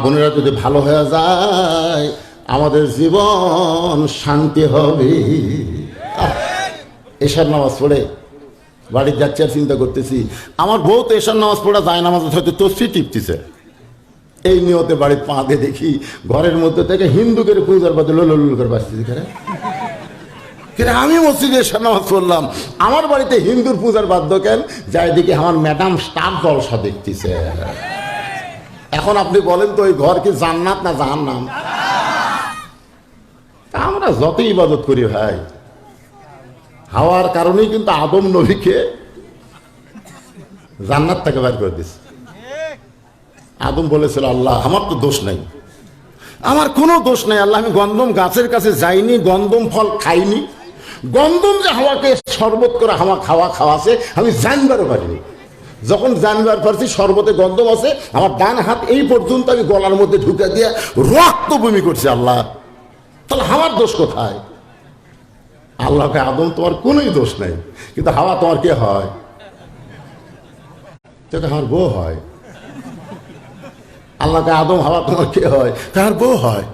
বোনেরা যদি ভালো হয়ে যায় আমাদের জীবন শান্তি হবে। এশার নামাজ পড়ে বাড়ি যাচ্ছি আর চিন্তা করতেছি, আমার বউ তো এশার নামাজ পড়া যায়, নামাজ হয়তো তসফি টিপতেছে। এই নিয়তে বাড়ির পা দিয়ে দেখি ঘরের মধ্যে থেকে হিন্দুদের পূজার বাদে লোল করে বাঁচতেছি। আমি মসজিদে এশার নামাজ পড়লাম, আমার বাড়িতে হিন্দুর পূজার বাদ্য কেন? যাই দিকে আমার ম্যাডাম স্টার জলসা দেখতেছে। এখন আপনি বলেন তো ওই ঘর কি জান্নাত না জাহান্নাম? আমরা যত ইবাদত করি ভাই, হাওয়ার কারণেই কিন্তু আদম নবীকে জান্নাত থেকে বের করে দিচ্ছে। আদম বলেছিল, আল্লাহ আমার তো দোষ নাই, আমার কোনো দোষ নাই আল্লাহ, আমি গন্ধম গাছের কাছে যাইনি, গন্ধম ফল খাইনি, গন্ধম যে হাওয়াকে শরবত করে হাওয়া খাওয়াছে আমি জানবারও পারিনি। যখন জানবার পারছি শরবতে গন্ধম আছে, আমার ডান হাত এই পর্যন্ত আমি গলার মধ্যে ঢুকে দিয়ে রক্ত বমি করছি। আল্লাহ, তাহলে আমার দোষ কোথায়? আল্লাহকে, আদম তোমার কোনোই দোষ নাই, কিন্তু হাওয়া তোমার কে হয়? তোকে আমার বউ হয়। আল্লাহকে আদম হাওয়া তোমার কে হয়? তার বউ হয়।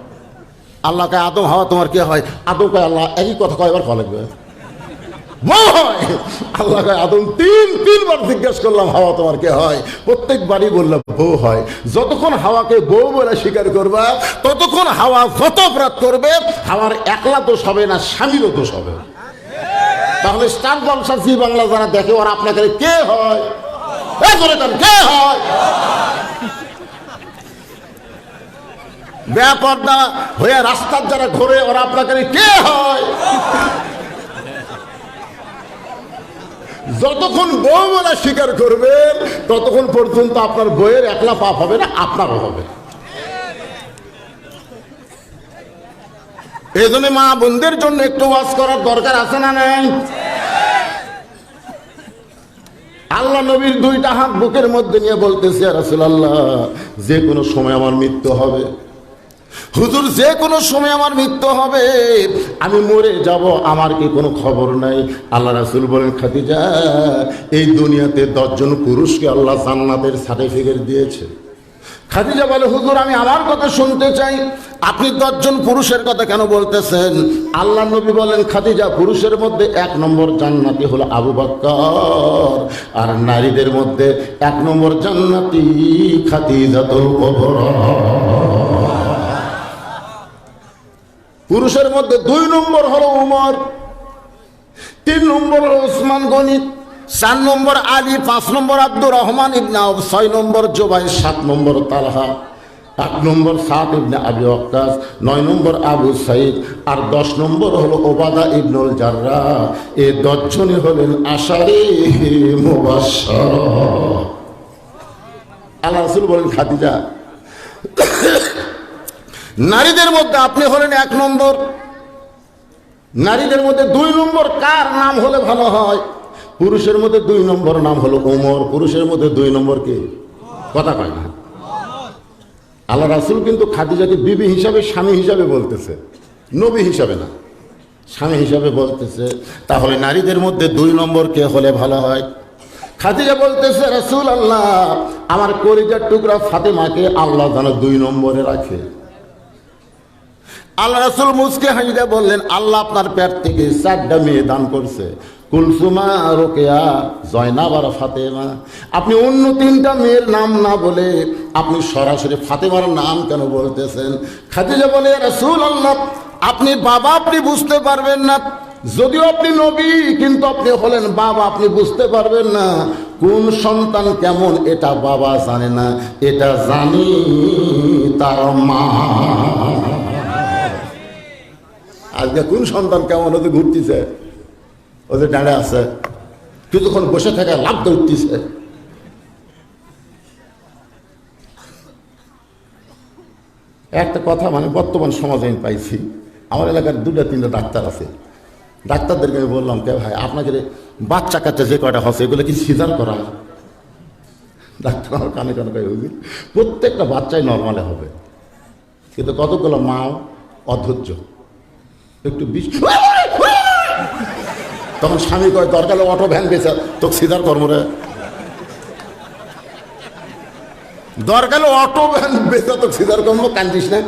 আল্লাহকে আদম হাওয়া তোমার কে হয়? আদমকে আল্লাহ একই কথা কয়বার কল লাগবে? বউ হয়। আল্লাহকে আদম তিনবার জিজ্ঞেস করলাম হাওয়া তোমার কে হয়? প্রত্যেকবারই বললাম বউ হয়। যতক্ষণ হাওয়াকে বউ বলে স্বীকার করবা ততক্ষণ হাওয়া যত অপরাধ করবে হাওয়ার একলা দোষ হবে না, স্বামীরও দোষ হবে। তাহলে স্টার জলসা জি বাংলা যারা দেখে ওরা আপনাকে কে হয়? কে হয়? বেপর্দা হয়ে রাস্তার যারা ঘোরে ওরা আপনাকে কে হয়? যতক্ষণ বউ বলে স্বীকার করবেন ততক্ষণ পর্যন্ত আপনার বইয়ের একলা পাপ হবে না, আপনারও হবে। এই জন্য মা বোনদের জন্য একটু ওয়াজ করার দরকার আছে না নাই? আল্লাহ নবীর দুইটা হাত বুকের মধ্যে নিয়ে বলতেছে, ইয়া রাসূলুল্লাহ, যে কোনো সময় আমার মৃত্যু হবে। হুজুর, যে কোনো সময় আমার মৃত্যু হবে, আমি মরে যাব, আমার কি কোনো খবর নাই? আল্লাহ রাসূল বলেন, খাদিজা, এই দুনিয়াতে 10 জন পুরুষকে আল্লাহ জান্নাতের সার্টিফিকেট দিয়েছে। খাদিজা বলে, হুজুর আমি আমার কথা শুনতে চাই, আপনি 10 জন পুরুষের কথা কেন বলতেছেন? আল্লাহ নবী বলেন, খাদিজা, পুরুষের মধ্যে 1 নম্বর জান্নাতি হলো আবু বকর, আর নারীদের মধ্যে 1 নম্বর জান্নাতি খাদিজাতুল কুবরা। পুরুষের মধ্যে 2 নম্বর হলো উমর, 3 নম্বর হলো উসমান গনি, 4 নম্বর আলী, 5 নম্বর আব্দুর রহমান ইবনে আউফ, 6 নম্বর জুবাইর, 7 নম্বর তালহা, 8 নম্বর সাদ ইবনে আবি ওয়াক্কাস, 9 নম্বর আবু সাইদ, আর 10 নম্বর হলো ওবাদা ইবনুল জাররাহ। এই 10 জনই হলেন আশারে মুবাশশারা। আল্লাহ রাসূল বলেন, খাদিজা, নারীদের মধ্যে আপনি হলেন 1 নম্বর। নারীদের মধ্যে 2 নম্বর কার নাম হলে ভালো হয়? পুরুষের মধ্যে 2 নম্বর নাম হলো ওমর। পুরুষের মধ্যে 2 নম্বর কে? কথা কয় না। আল্লাহ রাসূল কিন্তু খাদিজাকে বিবি হিসাবে, স্বামী হিসাবে বলতেছে, নবী হিসাবে না, স্বামী হিসাবে বলতেছে। তাহলে নারীদের মধ্যে 2 নম্বর কে হলে ভালো হয়? খাদিজা বলতেছে, রাসূলুল্লাহ, আমার কলিজার টুকরা ফাতেমাকে আল্লাহ যেন 2 নম্বরে রাখে। আল্লাহ রাসূল মুসকে হাসিয়া বললেন, আল্লাহ আপনার পেট থেকে 4টা মেয়ে দান করছে, কুলসুমা, রোকেয়া, জয়নাব আর ফাতেমা। আপনি অন্য 3টা মেয়ের নাম না বলে আপনি সরাসরি ফাতেমার নাম কেন বলতেছেন? খাদিজা বলে, রাসূলুল্লাহ, আপনি বাবা, আপনি বুঝতে পারবেন না, যদিও আপনি নবী কিন্তু আপনি হলেন বাবা, আপনি বুঝতে পারবেন না। কোন সন্তান কেমন এটা বাবা জানে না, এটা জানি তার মা। আজকে কোন সন্তান কেমন ওদের ঘুরতেছে, ওদের ডাঁড়ে আছে, কিছুক্ষণ বসে থাকা লাভ উঠতেছে। একটা কথা মানে বর্তমান সমাজে আমি পাইছি, আমার এলাকার 2-3টা ডাক্তার আছে, ডাক্তারদেরকে আমি বললাম, কে ভাই আপনাকে বাচ্চা কাচ্চা যে কয়টা হচ্ছে এগুলো কি সিজার করা? ডাক্তার আমার কানে কানে কয়ে, প্রত্যেকটা বাচ্চাই নর্মালে হবে, কিন্তু কতগুলো মাও অধৈর্য, একটু তখন স্বামী কয়, দরকার অটো ভ্যান বেচা তোকে সিজার কর্মরে। দরকার অটো ভ্যান বেচা তো সিজার করবো, কান্দিস না।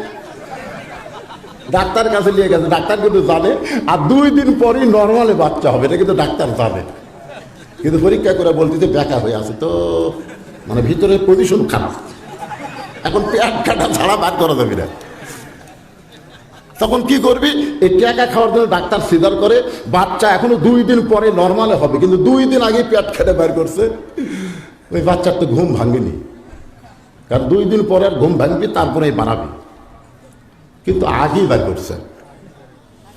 ডাক্তার কাছে নিয়ে গেছে, ডাক্তার কিন্তু জানে আর 2 দিন পরেই নর্মালে বাচ্চা হবে, এটা কিন্তু ডাক্তার জানে। কিন্তু পরীক্ষা করে বলতেছে বেকা হয়ে আছে, তো মানে ভিতরে পজিশন খারাপ, এখন পেট কাটা ছাড়া বার করা যাবে না। তখন কি করবি? এই টাকা খাওয়ার জন্য ডাক্তার সিজার করে, বাচ্চা এখনো 2 দিন পরে নর্মালে হবে, কিন্তু 2 দিন আগে পেট খেটে বের করছে। ওই বাচ্চার তো ঘুম ভাঙেনি, কারণ 2 দিন পরে আর ঘুম ভাঙবি, তারপরে বানাবি, কিন্তু আগেই বের করছে।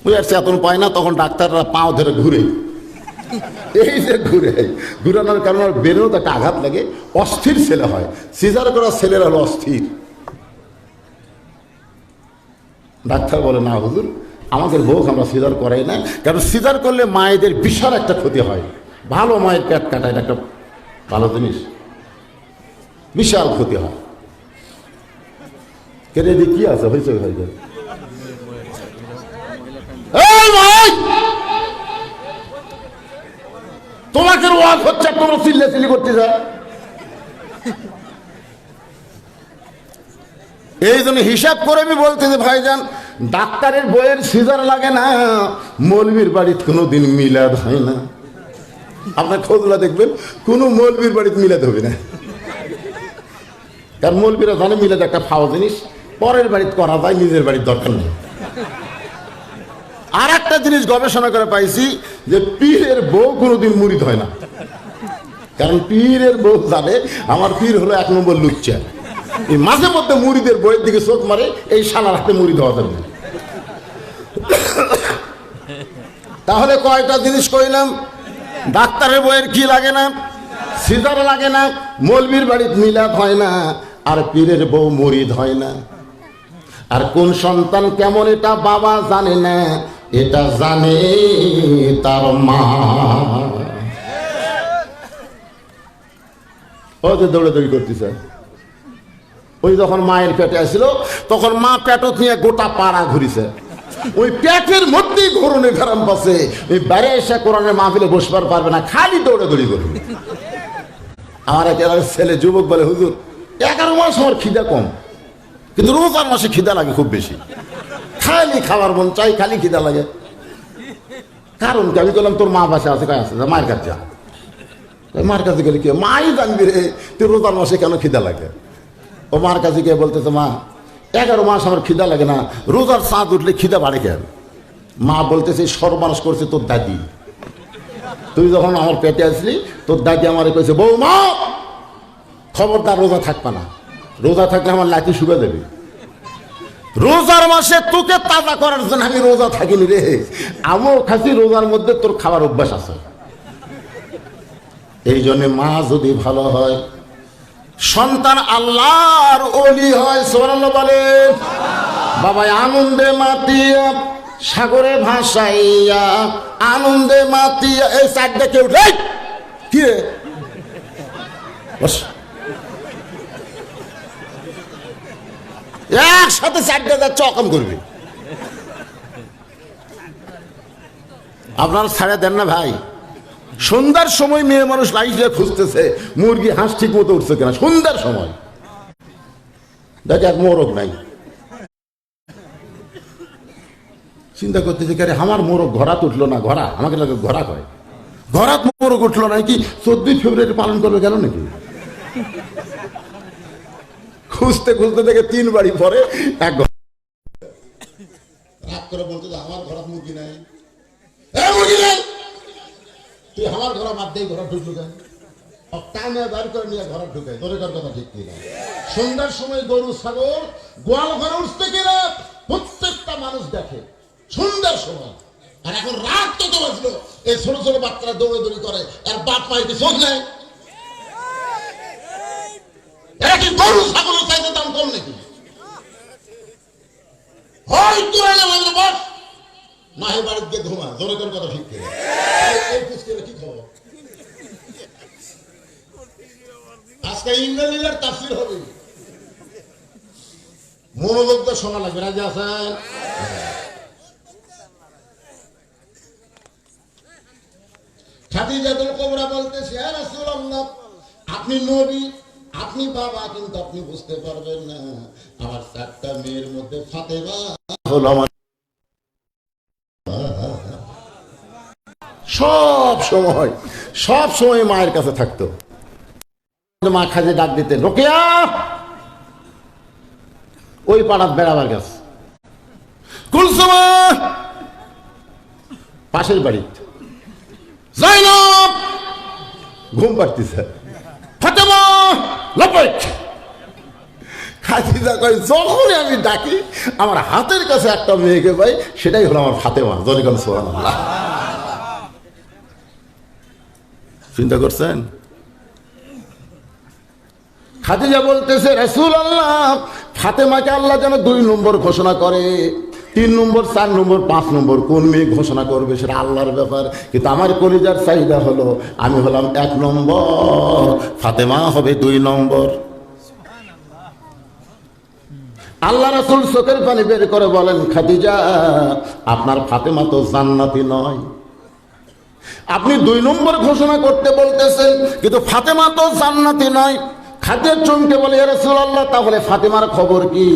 ওই আর চেতন পায় না, তখন ডাক্তাররা পাও ধরে ঘুরে, এই যে ঘুরানোর কারণে বেরোনো একটা আঘাত লাগে, অস্থির ছেলে হয়। সিজার করা ছেলেরা হলো অস্থির। ডাক্তার বলে, না হুজুর, আমাদের বউ আমরা সিজার করাই না, কারণ সিজার করলে মায়েদের বিশাল একটা ক্ষতি হয়। ভালো মায়ের পেট কাটা এটা একটা ভালো জিনিস, বিশাল ক্ষতি হয়। কেটে দিয়ে কি আছে হয়েছে হয়েছে তোমাকে ওয়াজ হচ্ছে, তোমরা চিল্লাচিল্লি করতে যায়। এই জন্য হিসাব করে আমি বলতে যে ভাইজান, ডাক্তারের বইয়ের সিজার লাগে না, মৌলবীর বাড়িতে কোনোদিন মিলাদ হয় না। আপনার খোঁজলা দেখবেন, কোনো মৌলবীর বাড়িতে মিলাদ হবে না, কারণ মৌলবীরা জানে মিলাদ একটা ফাও জিনিস, পরের বাড়িতে করা যায়, নিজের বাড়ির দরকার নেই। আর একটা জিনিস গবেষণা করে পাইছি যে পীরের বউ কোনোদিন মুরিদ হয় না, কারণ পীরের বউ জানে আমার পীর হলো 1 নম্বর লুচ্চা। এই মাঝে মধ্যে মুরিদের বইয়ের দিকে চোখ মারে, এই শালার হাতে মুরিদ হওয়া যাবে না। তাহলে কয়টা জিনিস কইলাম? ডাক্তারের বইয়ের কি লাগে না? সিজার লাগে না, মৌলবীর বাড়িতে মিলাদ হয় না, আর পীরের বউ মুরিদ হয় না। আর কোন সন্তান কেমন এটা বাবা জানে না, এটা জানে তার মা। ও যে দৌড়াদৌড়ি করতেছে, ওই যখন মায়ের পেটে আসছিল তখন মা পেটত নিয়ে গোটা পাড়া ঘুরিছে, ওই পেটের মধ্যেই ঘুরনে ঘারাম পাচ্ছে। ওই বাইরে এসে কোরআনের মাহফিলে বসবার পারবে না, খালি দৌড়াদৌড়ি করবে। আমার এক ছেলে যুবক বলে, হুজুর 11 মাস আমার খিদা কম, কিন্তু রোজার মাসে খিদা লাগে খুব বেশি, খালি খাবার মন চাই, খালি খিদা লাগে। কারণ কি? আমি বললাম তোর মা বাসা আছে, কাজ আছে, মায়ের কাছে যা। মার কাছে গেলে কি মাই জানবি রে তুই রোজার মাসে কেন খিদা লাগে? ও মার কাছে গিয়ে বলতেছে, মা 11 মাস আমার খিদা লাগে না, রোজার চাঁদ উঠলে খিদা বাড়ে কেন? মা বলতেছে, সর্বনাশ করছে তোর দাদি, তুই যখন আমার পেটে আসলি তোর দাদি আমারে কইছে, বৌমা খবরদার রোজা থাকবা না, রোজা থাকলে আমার লাঠি শুবে দেবে। রোজার মাসে তোকে তাজা করার জন্য আমি রোজা থাকিনি রে, আমিও খাসি, রোজার মধ্যে তোর খাবার অভ্যাস আছে। এই জন্য মা যদি ভালো হয়, সন্তান আল্লাহর ওলি হয়। সুবহানাল্লাহ বলেন। বাবা আনন্দে মাতিয়া সাগরে ভাসাইয়া, আনন্দে মাতিয়া, এই চারটা কেউ কি রে একসাথে 4টা যাচ্ছে, অকম করবে। আপনারা ছাড়া দেন না ভাই। সন্ধ্যার সময় মেয়ে মানুষ লাইটে খুঁজতেছে মুরগি হাঁস ঠিক মতো উঠছে কিনা, সন্ধ্যার সময় দেখে এক মোরগ নাই, চিন্তা করতেছে আরে আমার মোরগ ঘোড়াত উঠলো না, ঘোড়া আমাকে লাগে ঘোড়া কয়, ঘোড়াত মোরগ উঠলো না কি 14 ফেব্রুয়ারি পালন করবে গেল নাকি? খুঁজতে খুঁজতে দেখে 3 বাড়ি পরে এক রাগ করে বলতে, আমার ঘোড়া মুরগি নাই, মুরগি নাই, তুই আমার ঘোড়া বাদ দিয়ে ঘোড়া ঢুকলো কেন? টানে বার করে নিয়ে ঘোড়া ঢুকায়, দরকার কথা ঠিক কিনা? সন্ধ্যার সময় গরু ছাগল গোয়াল ঘরে উঠতে কিনা প্রত্যেকটা মানুষ দেখে সন্ধ্যার সময়। আর এখন রাত কত বাজলো, এই ছোট ছোট বাচ্চারা দৌড়াদৌড়ি করে, আর বাপ মাইকে চোখ নেয়। এরা কি গরু ছাগলের চাইতে দাম কম নাকি? হয় তোরা আমাদের বস না হয় বাড়িতে গিয়ে ঘুমা, দরকার কথা ঠিক কিনা? কি খবর? আজকে ইন্দ্রনীলার তাফসীর হবে, মনোযোগ দিয়ে শোনা লাগবে। রাজি আছেন? খাদিজাতুল কুবরা বলতেছে, ইয়া রাসূলুল্লাহ, আপনি নবী, আপনি বাবা, কিন্তু আপনি বুঝতে পারবেন না আমার 4টা মেয়ের মধ্যে ফাতেমা হলো আমার সব সময় মায়ের কাছে থাকতো। মা খাজে ডাক দিতেন, রোকেয়া, ওই পাড়ার বেড়াবার গাছ, কুলসুমা পাশের বাড়ি, জাইনব ঘুম পাড়তিছে, ফাতেমা লপেট। খাদিজা কয়, যখনই আমি ডাকি আমার হাতের কাছে একটা মেয়েকে পাই, সেটাই হলো আমার ফাতেমা। জনগণ সুবহানাল্লাহ। চিন্তা করছেন? খাদিজা বলতেছে, রাসূলুল্লাহ, ফাতেমাকে আল্লাহ যেন 2 নম্বর ঘোষণা করে, 3 নম্বর, 4 নম্বর, 5 নম্বর কোন মেয়ে ঘোষণা করবে সেটা আল্লাহর ব্যাপার, কিন্তু আমার কলিজার চাহিদা হলো আমি হলাম 1 নম্বর, ফাতেমা হবে 2 নম্বর। আল্লাহ রাসূল চোখের পানি বের করে বলেন, খাদিজা, আপনার ফাতেমা তো জান্নাতি নয়। আপনি 2 নম্বর ঘোষণা করতে বলতেছেন, কিন্তু ফাতেমা তো জান্নাতি নয়। খাদিজা চমকে বলে, ইয়া রাসূলুল্লাহ, তাহলে ফাতেমার খবর কি?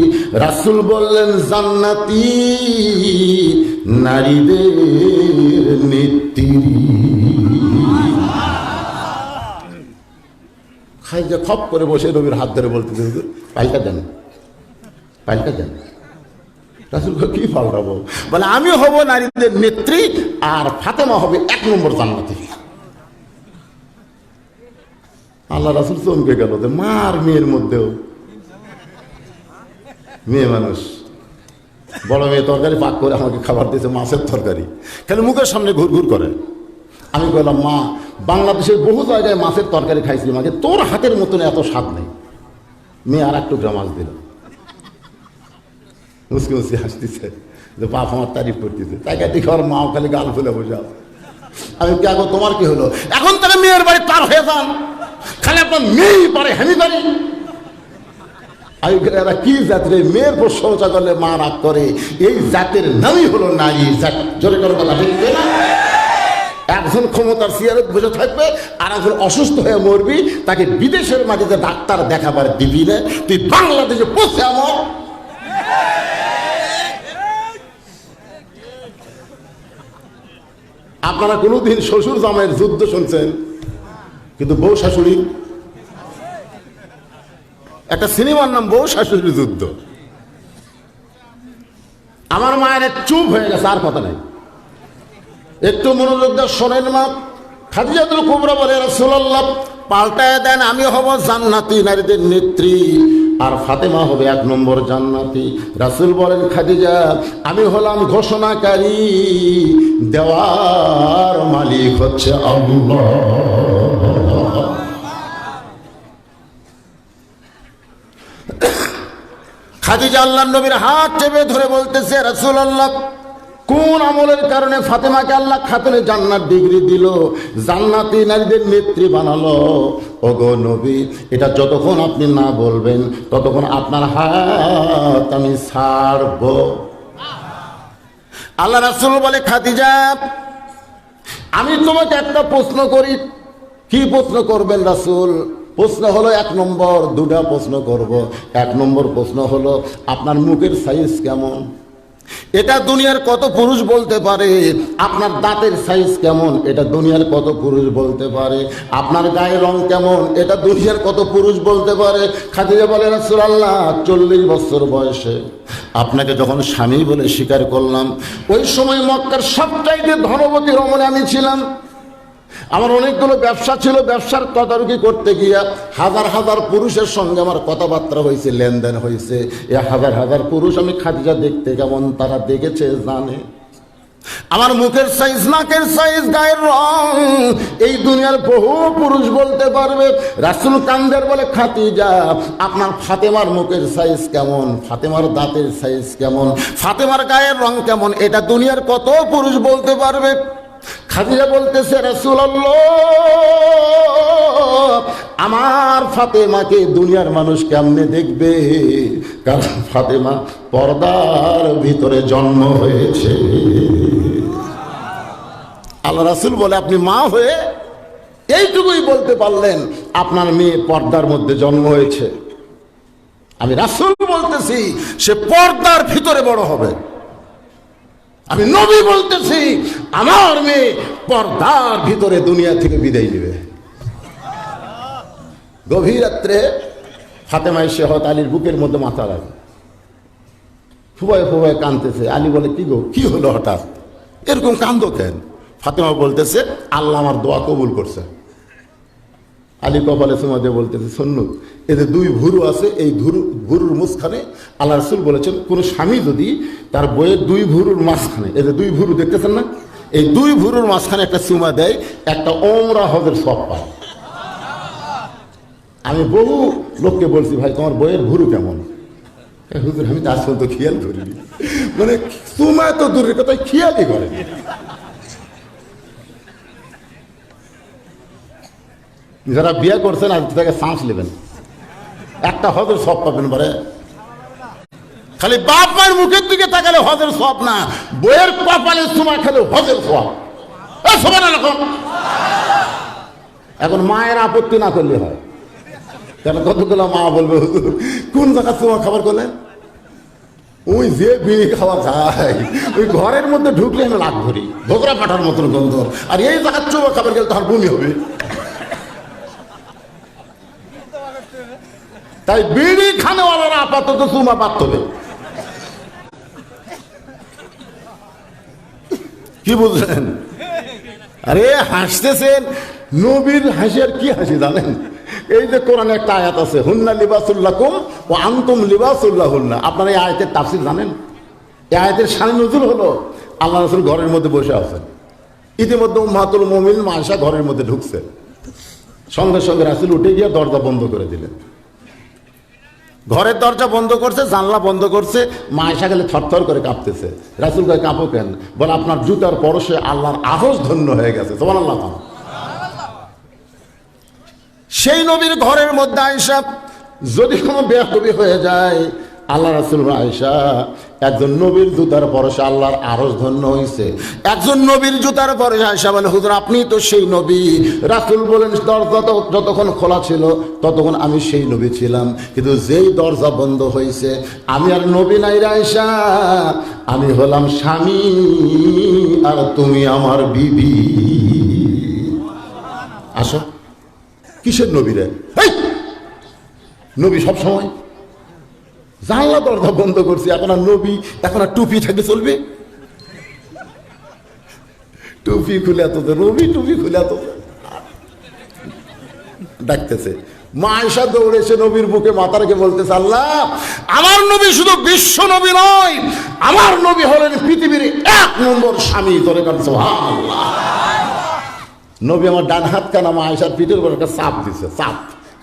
রাসূল বললেন, জান্নাতি নারীদের নেত্রী। খাদিজা খপ করে বসে নবীর হাত ধরে বলতেছে, পাল্টা দেন, পাল্টা দেন। রাসূল কি পাল্টাবো? বলে, আমি হব নারীদের নেত্রী আর ফাতেমা হবে 1 নম্বর জান্নাতি। আল্লাহ রাসূল চমকে গেল যে মার মেয়ের মধ্যেও মেয়ে মানুষ। বড় মেয়ে তরকারি পাক করে আমাকে খাবার দিয়েছে, মাছের তরকারি, খালি মুখের সামনে ঘুরঘুর করে। আমি বললাম, মা, বাংলাদেশের বহু জায়গায় মাছের তরকারি খাইছি, মাকে তোর হাতের মতন এত স্বাদ নেই। মেয়ে আর 1 টুকরা মাছ দিল, মুসকি মুসকি হাসতেছে যে বাপ আমার তারিফ করতেছে। তাই দেখি ওর মাও খালি গাল ফুলে বসে। আমি কে গো, তোমার কি হলো? এখন তাহলে মেয়ের বাড়ি পার হয়ে যান, খালি আপনার মেয়েই পারে, আমি পারি। এরা কি জাতের? মেয়ের প্রশংসা করলে মা রাগ করে। এই জাতের নামই হলো নারী জাত। জোরে করে কথা ঠিক না? একজন ক্ষমতার চেয়ারে বসে থাকবে, আর একজন অসুস্থ হয়ে মরবি, তাকে বিদেশের মাটিতে ডাক্তার দেখাবার দিবি না, তুই বাংলাদেশে পৌঁছে আমার। আপনারা কোনোদিন শ্বশুর জামাইয়ের যুদ্ধ শুনছেন? কিন্তু বউ শাশুড়ি, একটা সিনেমার নাম বউ শাশুড়ির যুদ্ধ। আমার মায়ের চুপ হয়ে গেছে, আর কথা নাই। একটু মনোযোগ দিয়ে শোনেন মা। খাদিজাতুল কুবরা বলে, রাসূলুল্লাহ, পাল্টায় দেন, আমি হব জান্নাতি নারীদের নেত্রী আর ফাতেমা হবে 1 নম্বর জান্নাতি। রাসূল বলেন, খাদিজা, আমি হলাম ঘোষণাকারী, দেওয়ার মালিক হচ্ছে আল্লাহ। খাদিজা আল্লাহর নবীর হাত চেপে ধরে বলতেছে, রাসূলুল্লাহ, কোন আমলের কারণে ফাতেমাকে আল্লাহ খাতুনে জান্নাত ডিগ্রি দিল, জান্নাতি নারীদের নেত্রী বানালো? ওগো নবী, এটা যতক্ষণ আপনি না বলবেন ততক্ষণ আপনার হাত আমি ছাড়ব। আল্লাহ রাসূল বলে, খাদিজা, আমি তোমাকে একটা প্রশ্ন করি। কি প্রশ্ন করবেন রাসূল? প্রশ্ন হলো 1 নম্বর, 2টা প্রশ্ন করব। 1 নম্বর প্রশ্ন হলো, আপনার মুখের সাইজ কেমন? এটা দুনিয়ার কত পুরুষ বলতে পারে। আপনার দাঁতের সাইজ কেমন? এটা দুনিয়ার কত পুরুষ বলতে পারে। আপনার গায়ের রং কেমন? এটা দুনিয়ার কত পুরুষ বলতে পারে। খাদিজা বলে, রাসূলুল্লাহ, 40 বছর বয়সে আপনাকে যখন স্বামী বলে স্বীকার করলাম, ওই সময় মক্কার সবচাইতে ধনবতী রমণী আমি ছিলাম। আমার অনেকগুলো ব্যবসা ছিল, ব্যবসার তদারকি করতে গিয়া হাজার হাজার পুরুষের সঙ্গে আমার কথাবার্তা হয়েছে, লেনদেন হয়েছে। এ হাজার হাজার পুরুষ আমি খাদিজা দেখতে কেমন তারা দেখেছে, জানে। আমার মুখের সাইজ, নাকের সাইজ, গায়ের রং এই দুনিয়ার বহু পুরুষ বলতে পারবে। রাসূল কান্দের বলে, খাদিজা, আপনার ফাতেমার মুখের সাইজ কেমন? ফাতেমার দাঁতের সাইজ কেমন? ফাতেমার গায়ের রং কেমন? এটা দুনিয়ার কত পুরুষ বলতে পারবে। খাদিজা বলতেছে, রাসূলুল্লাহ, আমার ফাতেমাকে দুনিয়ার মানুষ কেমনে দেখবে? কারণ ফাতেমা পর্দার ভিতরে জন্ম হয়েছে। আল্লাহ রাসূল বলে, আপনি মা হয়ে এইটুকুই বলতে পারলেন আপনার মেয়ে পর্দার মধ্যে জন্ম হয়েছে। আমি রাসূল বলতেছি সে পর্দার ভিতরে বড় হবে। আমি নবী বলতেছি আমার মেয়ে পর্দার ভিতরে দুনিয়া থেকে বিদায় নেবে। গভীর রাত্রে ফাতেমা এসে হযরত আলীর বুকের মধ্যে মাথা রাখে, ফুবায় ফুবায় কাঁদতেছে। আলী বলে, কি গো, কি হলো হঠাৎ এরকম কান্দো কেন? ফাতেমা বলতেছে, আল্লাহ আমার দোয়া কবুল করছে। আলী কপালে চুমা দিয়ে বলতেছে, সুন্নত, এতে দুই ভুরু আছে, এই ভুরুর মুখখানে আল্লাহ রাসূল বলেছেন কোন স্বামী যদি তার বইয়ের দুই ভুরুর মাঝখানে, এতে দুই ভুরু দেখতেছেন না, এই দুই ভুরুর মাঝখানে একটা চুমা দেয়, একটা ওমরা হজের সওয়াব পায়। আমি বহু লোককে বলছি, ভাই তোমার বইয়ের ভুরু কেমন? হুজুর আমি তার তো খেয়াল করিনি। মানে চুমা তো দূরের কথা, খেয়ালই করে। যারা বিয়ে করছেন আজ থেকে চান্স নেবেন, একটা হজের সওয়াব পাবেন। বলে খালি বাপ মায়ের মুখের দিকে তাকালে হজের সওয়াব না, বইয়ের কপালে চুমা খেলে হজের সওয়াব। এখন মায়ের আপত্তি না করলে হয়, কেন কতগুলো মা বলবে, কোন জায়গা চুমা খাবার করলেন? ওই যে বিড়ি খাওয়া খায় ওই ঘরের মধ্যে ঢুকলে আমি লাগ ধরি, ধোকরা পাঠার মতন গন্ধ। আর এই জায়গার চুমা খাবার গেলে তার বমি হবে। তাই বিড়ি খানেওয়ালারা আপাতত চুমা বাদ হবে। কি বুঝলেন? আরে হাসতেছেন, নবীর হাসি আর কি হাসি জানেন? এই যে কোরআনে একটা আয়াত আছে, হুন্না লিবাসুল লাকুম ওয়া আনতুম লিবাসুল লাহুন্না। আপনারা এই আয়াতের তাফসীর জানেন? এই আয়াতের শানে নজুল হলো আল্লাহ রাসূল ঘরের মধ্যে বসে আছেন, ইতিমধ্যে উম্মাহাতুল মুমিনিন মা আয়েশা ঘরের মধ্যে ঢুকছে। সঙ্গে সঙ্গে রাসূল উঠে গিয়ে দরজা বন্ধ করে দিলেন। ঘরের দরজা বন্ধ করছে, জানলা বন্ধ করছে, মা আয়েশা গেলে থরথর করে কাঁপতেছে। রাসূল কয়, কাঁপো কেন? বলে আপনার জুতার পরশে আল্লাহর আহজ ধন্য হয়ে গেছে। সুবহানাল্লাহ। সেই নবীর ঘরের মধ্যে আয়েশা যদি কোনো বেয়াদবি হয়ে যায়, আল্লাহ রাসূল আয়েশা একজন নবীর জুতার পরশে আল্লাহর আরশ ধন্য হয়েছে। একজন নবীর জুতার পরশে আয়েশা বলে, হুজুর আপনি তো সেই নবী। রাসূল বলেন, দরজা যতক্ষণ খোলা ছিল ততক্ষণ আমি সেই নবী ছিলাম, কিন্তু যেই দরজা বন্ধ হয়েছে আমি আর নবী নাই রে আয়েশা, আমি হলাম স্বামী আর তুমি আমার বিবি। আসো। কিসের নবী রে? নবী সব সময় জানলা দরজা বন্ধ করছি, এখন আর নবী, এখন আর টুপি থাকলে চলবে? টুপি খুলে তো নবী, টুপি খুলে তো ডাকতেছে। মা আয়েশা দৌড়েছে নবীর বুকে মাথা রেখে বলতেছে, আল্লাহ আমার নবী শুধু বিশ্ব নবী নয়, আমার নবী হলেন পৃথিবীর 1 নম্বর স্বামী। তোরে কান সুবহানাল্লাহ। নবী আমার ডান হাত কানা মা আয়েশার পিঠের উপর একটা চাপ দিছে, চাপ।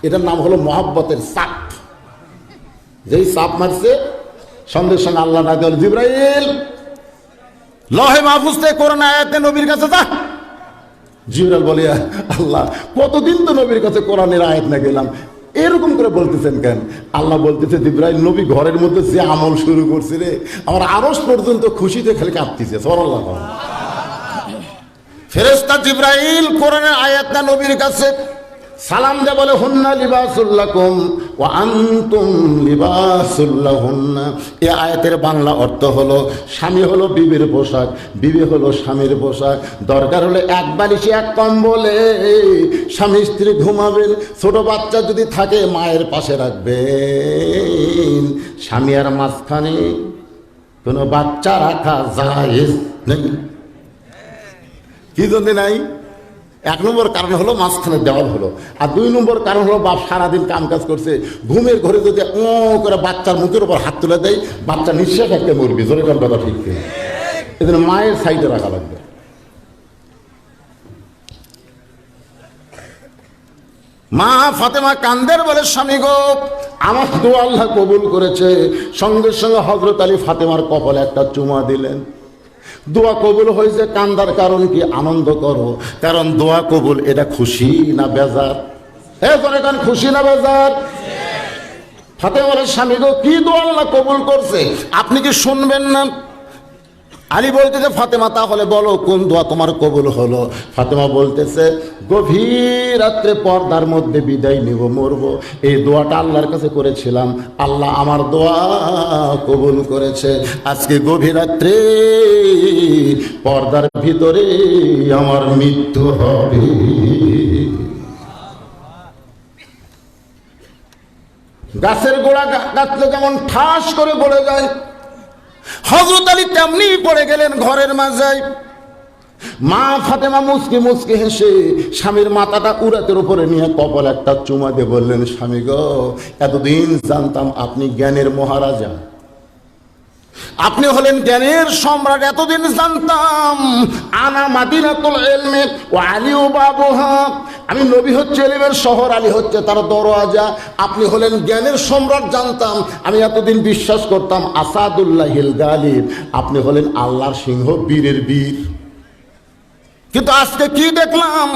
এটার নাম হলো মহব্বতের চাপ। যেই চাপ মারছে সঙ্গে সঙ্গে আল্লাহ ডাক দিল, জিবরাইল লহে মাহফুজ থেকে কোরআন আয়াতে নবীর কাছে যা। জিবরাইল বলে, আল্লাহ কতদিন তো নবীর কাছে কোরআনের আয়াত না গেলাম, এরকম করে বলতেছেন কেন? আল্লাহ বলতেছে, জিবরাইল নবী ঘরের মধ্যে যে আমল শুরু করছে রে, আমার আরশ পর্যন্ত খুশিতে খালি কাঁপতেছে। সুবহানাল্লাহ। ফেরেশতা জিবরাইল কোরআনের আয়াত না নবীর কাছে সালাম দিয়ে বলে, হুন্না লিবাসুল লাকুম ওয়া আনতুম লিবাসুল লাহুন্না। এই আয়াতের বাংলা অর্থ হলো, স্বামী হলো বিবির পোশাক, বিবি হলো স্বামীর পোশাক। দরকার হলে এক বালিশে এক কম্বলে স্বামী স্ত্রী ঘুমাবেন। ছোট বাচ্চা যদি থাকে মায়ের পাশে রাখবেন। স্বামী আর মাঝখানে কোনো বাচ্চা রাখা জায়েজ নেই। কি জন্য নাই? 1 নম্বর কারণ হলো মাঝখানে দেওয়াল হলো, আর 2 নম্বর কারণ হলো বাপ সারাদিন কাম কাজ করছে, ঘুমের ঘরে যদি ও করে বাচ্চার মুখের উপর হাত তুলে দেয়, বাচ্চা নিঃশ্বাস একটা মরবি। জোরে কান কথা ঠিক নেই, এই জন্য মায়ের সাইডে রাখা লাগবে। মা ফাতেমা কান্দের বলে, স্বামী গো আমার দোয়া আল্লাহ কবুল করেছে। সঙ্গে সঙ্গে হযরত আলী ফাতেমার কপালে একটা চুমা দিলেন। দোয়া কবুল হয়েছে, কান্দার কারণ কি? আনন্দ করো, কারণ দোয়া কবুল। এটা খুশি না বেজার? এখন খুশি না বেজার? ফাতেমার স্বামী গো কি দোয়া আল্লাহ কবুল করছে, আপনি কি শুনবেন না? আলী বলতেছে ফাতেমা তাহলে বলো কোন দোয়া তোমার কবুল হলো? ফাতেমা বলতেছে গভীর রাত্রে পর্দার মধ্যে বিদায় নিব, মরবো, এই দোয়াটা আল্লাহর কাছে করেছিলাম, আল্লাহ আমার দোয়া কবুল করেছে। আজকে গভীর রাত্রে পর্দার ভিতরে আমার মৃত্যু হবে। গাছের গোড়া গাছলে যেমন ঠাস করে পড়ে যায়, হযরত আলী তেমনি পড়ে গেলেন ঘরের মাঝে। মা ফাতেমা মুচকি মুচকি হেসে স্বামীর মাথাটা উরাতের উপরে নিয়ে কপাল একটা চুমা দিয়ে বললেন, স্বামী গো, এতদিন জানতাম আপনি জ্ঞানের মহারাজা, আপনি হলেন জ্ঞানের সম্রাট, এতদিন জানতাম। আনা মাদিনাতুল ইলমি ওয়া আলিউ বাবুহা, আমি নবী হচ্ছে ইলমের শহর, আলী হচ্ছে তার দরওয়াজা। আপনি হলেন জ্ঞানের সম্রাট জানতাম, আমি এতদিন বিশ্বাস করতাম আসাদুল্লাহিল গালিব, আপনি হলেন আল্লাহর সিংহ, বীরের বীর। কিন্তু আজকে কি দেখলাম,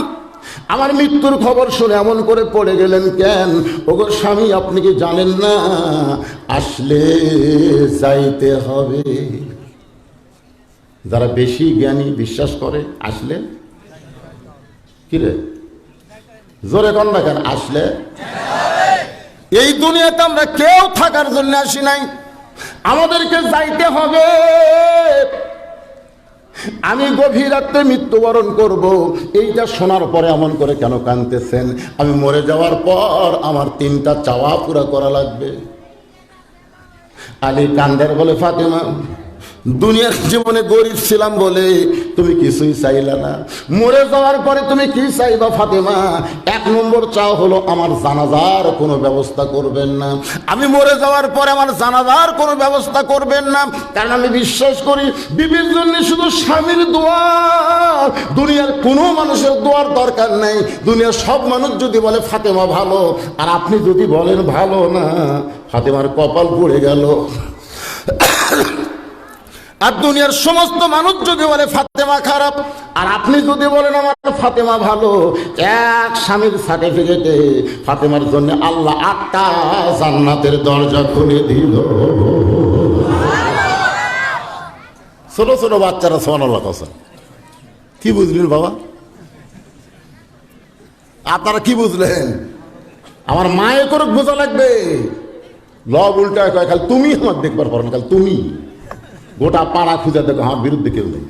আমার মৃত্যুর খবর শুনে এমন করে পড়ে গেলেন কেন? ওগো স্বামী, আপনি কি জানেন না আসলে যাইতে হবে? যারা বেশি জ্ঞানী বিশ্বাস করে আসলে কি রে, জোরে কন না কেন, আসলে এই দুনিয়াতে আমরা কেউ থাকার জন্য আসি নাই, আমাদেরকে যাইতে হবে। আমি গভীর রাত্রে মৃত্যুবরণ করব, এইটা শোনার পরে এমন করে কেন কাঁদতেছেন? আমি মরে যাওয়ার পর আমার 3টা চাওয়া পুরা করা লাগবে। আলী কান্দের বলে, ফাতেমা, দুনিয়ার জীবনে গরিব ছিলাম বলে তুমি কিছুই চাইলা না, মরে যাওয়ার পরে তুমি কি চাইবা ফাতেমা? 1 নম্বর চাও হলো আমার জানাজার কোনো ব্যবস্থা করবেন না। আমি মরে যাওয়ার পরে আমার জানাজার কোনো ব্যবস্থা করবেন না, কারণ আমি বিশ্বাস করি বিবির জন্য শুধু স্বামীর দোয়া, দুনিয়ার কোনো মানুষের দোয়ার দরকার নেই। দুনিয়ার সব মানুষ যদি বলে ফাতেমা ভালো, আর আপনি যদি বলেন ভালো না, ফাতেমার কপাল পড়ে গেল। আর দুনিয়ার সমস্ত মানুষ যদি বলে ফাতেমা খারাপ, আর আপনি যদি বলেন আমার ফাতেমা ভালো, এক স্বামীর সার্টিফিকেটে ফাতেমার জন্য আল্লাহ 8টা জান্নাতের দরজা খুলে দিল। ছোট ছোট বাচ্চারা সুবহানাল্লাহ কথা কি বুঝলেন বাবা? আপনারা কি বুঝলেন? আমার মায়ে করে বোঝা লাগবে। লব উল্টা কয়, খালি তুমি আমার দেখবার পারো না, খালি তুমি। গোটা পাড়া খুঁজে দেখো আমার বিরুদ্ধে কেউ নেই।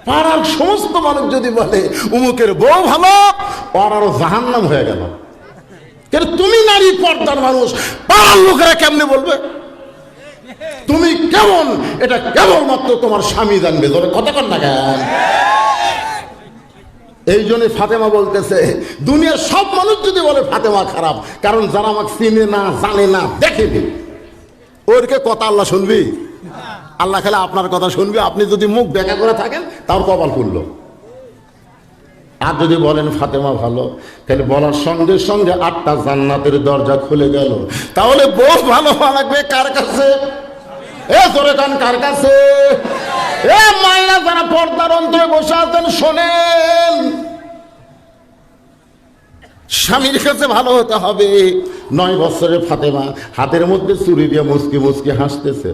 পাড়ার সমস্ত মানুষ যদি বলে উমুকের বউ ভালো, পাড়ারও জাহান্নাম হয়ে গেল। কিন্তু তুমি নারী, পর্দার মানুষ, পাড়ার লোকেরা কেমনে বলবে তুমি কেমন? এটা কেবলমাত্র তোমার স্বামী জানবে। ধরে কথা কন না কেন? এই জন্য ফাতেমা বলতেছে দুনিয়ার সব মানুষ যদি বলে ফাতেমা খারাপ, কারণ যারা আমাকে চিনে না, জানে না, দেখেনি, ওরকে কথা আল্লাহ শুনবি? আল্লাহ খেলে আপনার কথা শুনবি। আপনি যদি মুখ দেখা করে থাকেন তাও কপাল খুললো। আর যদি বলেন ফাতেমা ভালো, তাহলে বলার সঙ্গে সঙ্গে 8টা জান্নাতের দরজা খুলে গেল। তাহলে বউ ভালো হওয়া লাগবে কার কাছে? এ জোরে কান, কার কাছে? এ মায়েরা যারা পর্দার অন্তরে বসে আছেন শোনেন, স্বামীর কাছে ভালো হতে হবে। 9 বছরের ফাতেমা হাতের মধ্যে চুরি দিয়ে মুচকি মুচকি হাসতেছে।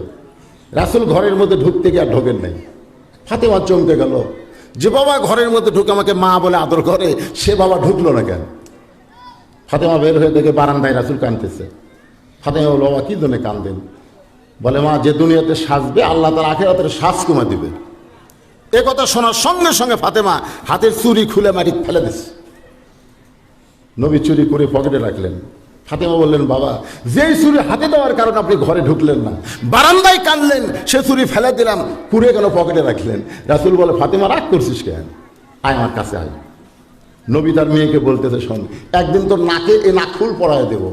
রাসূল ঘরের মধ্যে ঢুকতে গিয়ে আর ঢোকেন নাই। ফাতেমা চমকে গেল, যে বাবা ঘরের মধ্যে ঢুকে আমাকে মা বলে আদর করে, সে বাবা ঢুকলো না কেন? ফাতেমা বের হয়ে দেখে বারান্দায় রাসূল কাঁদতেছে। ফাতেমা বলল, বাবা কি জন্য কাঁদেন? বলে, মা যে দুনিয়াতে সাজবে আল্লাহ তার আখিরাতের সাজ কমা দিবে। এ কথা শোনার সঙ্গে সঙ্গে ফাতেমা হাতের চুরি খুলে মাটি ফেলে দিচ্ছে। নবী চুরি করে পকেটে রাখলেন। ফাতেমা বললেন, বাবা যেই চুরি হাতে দেওয়ার কারণে আপনি ঘরে ঢুকলেন না, বারান্দায় কাঁদলেন, সে চুরি ফেলে দিলাম, পুড়ে গেল, পকেটে রাখলেন। রাসূল বলে, ফাতেমা রাগ করছিস কেন? আয় আমার কাছে আয়। নবী তার মেয়েকে বলতেছে, শোন, একদিন তোর নাকে এ নাকফুল পরায় দেবো,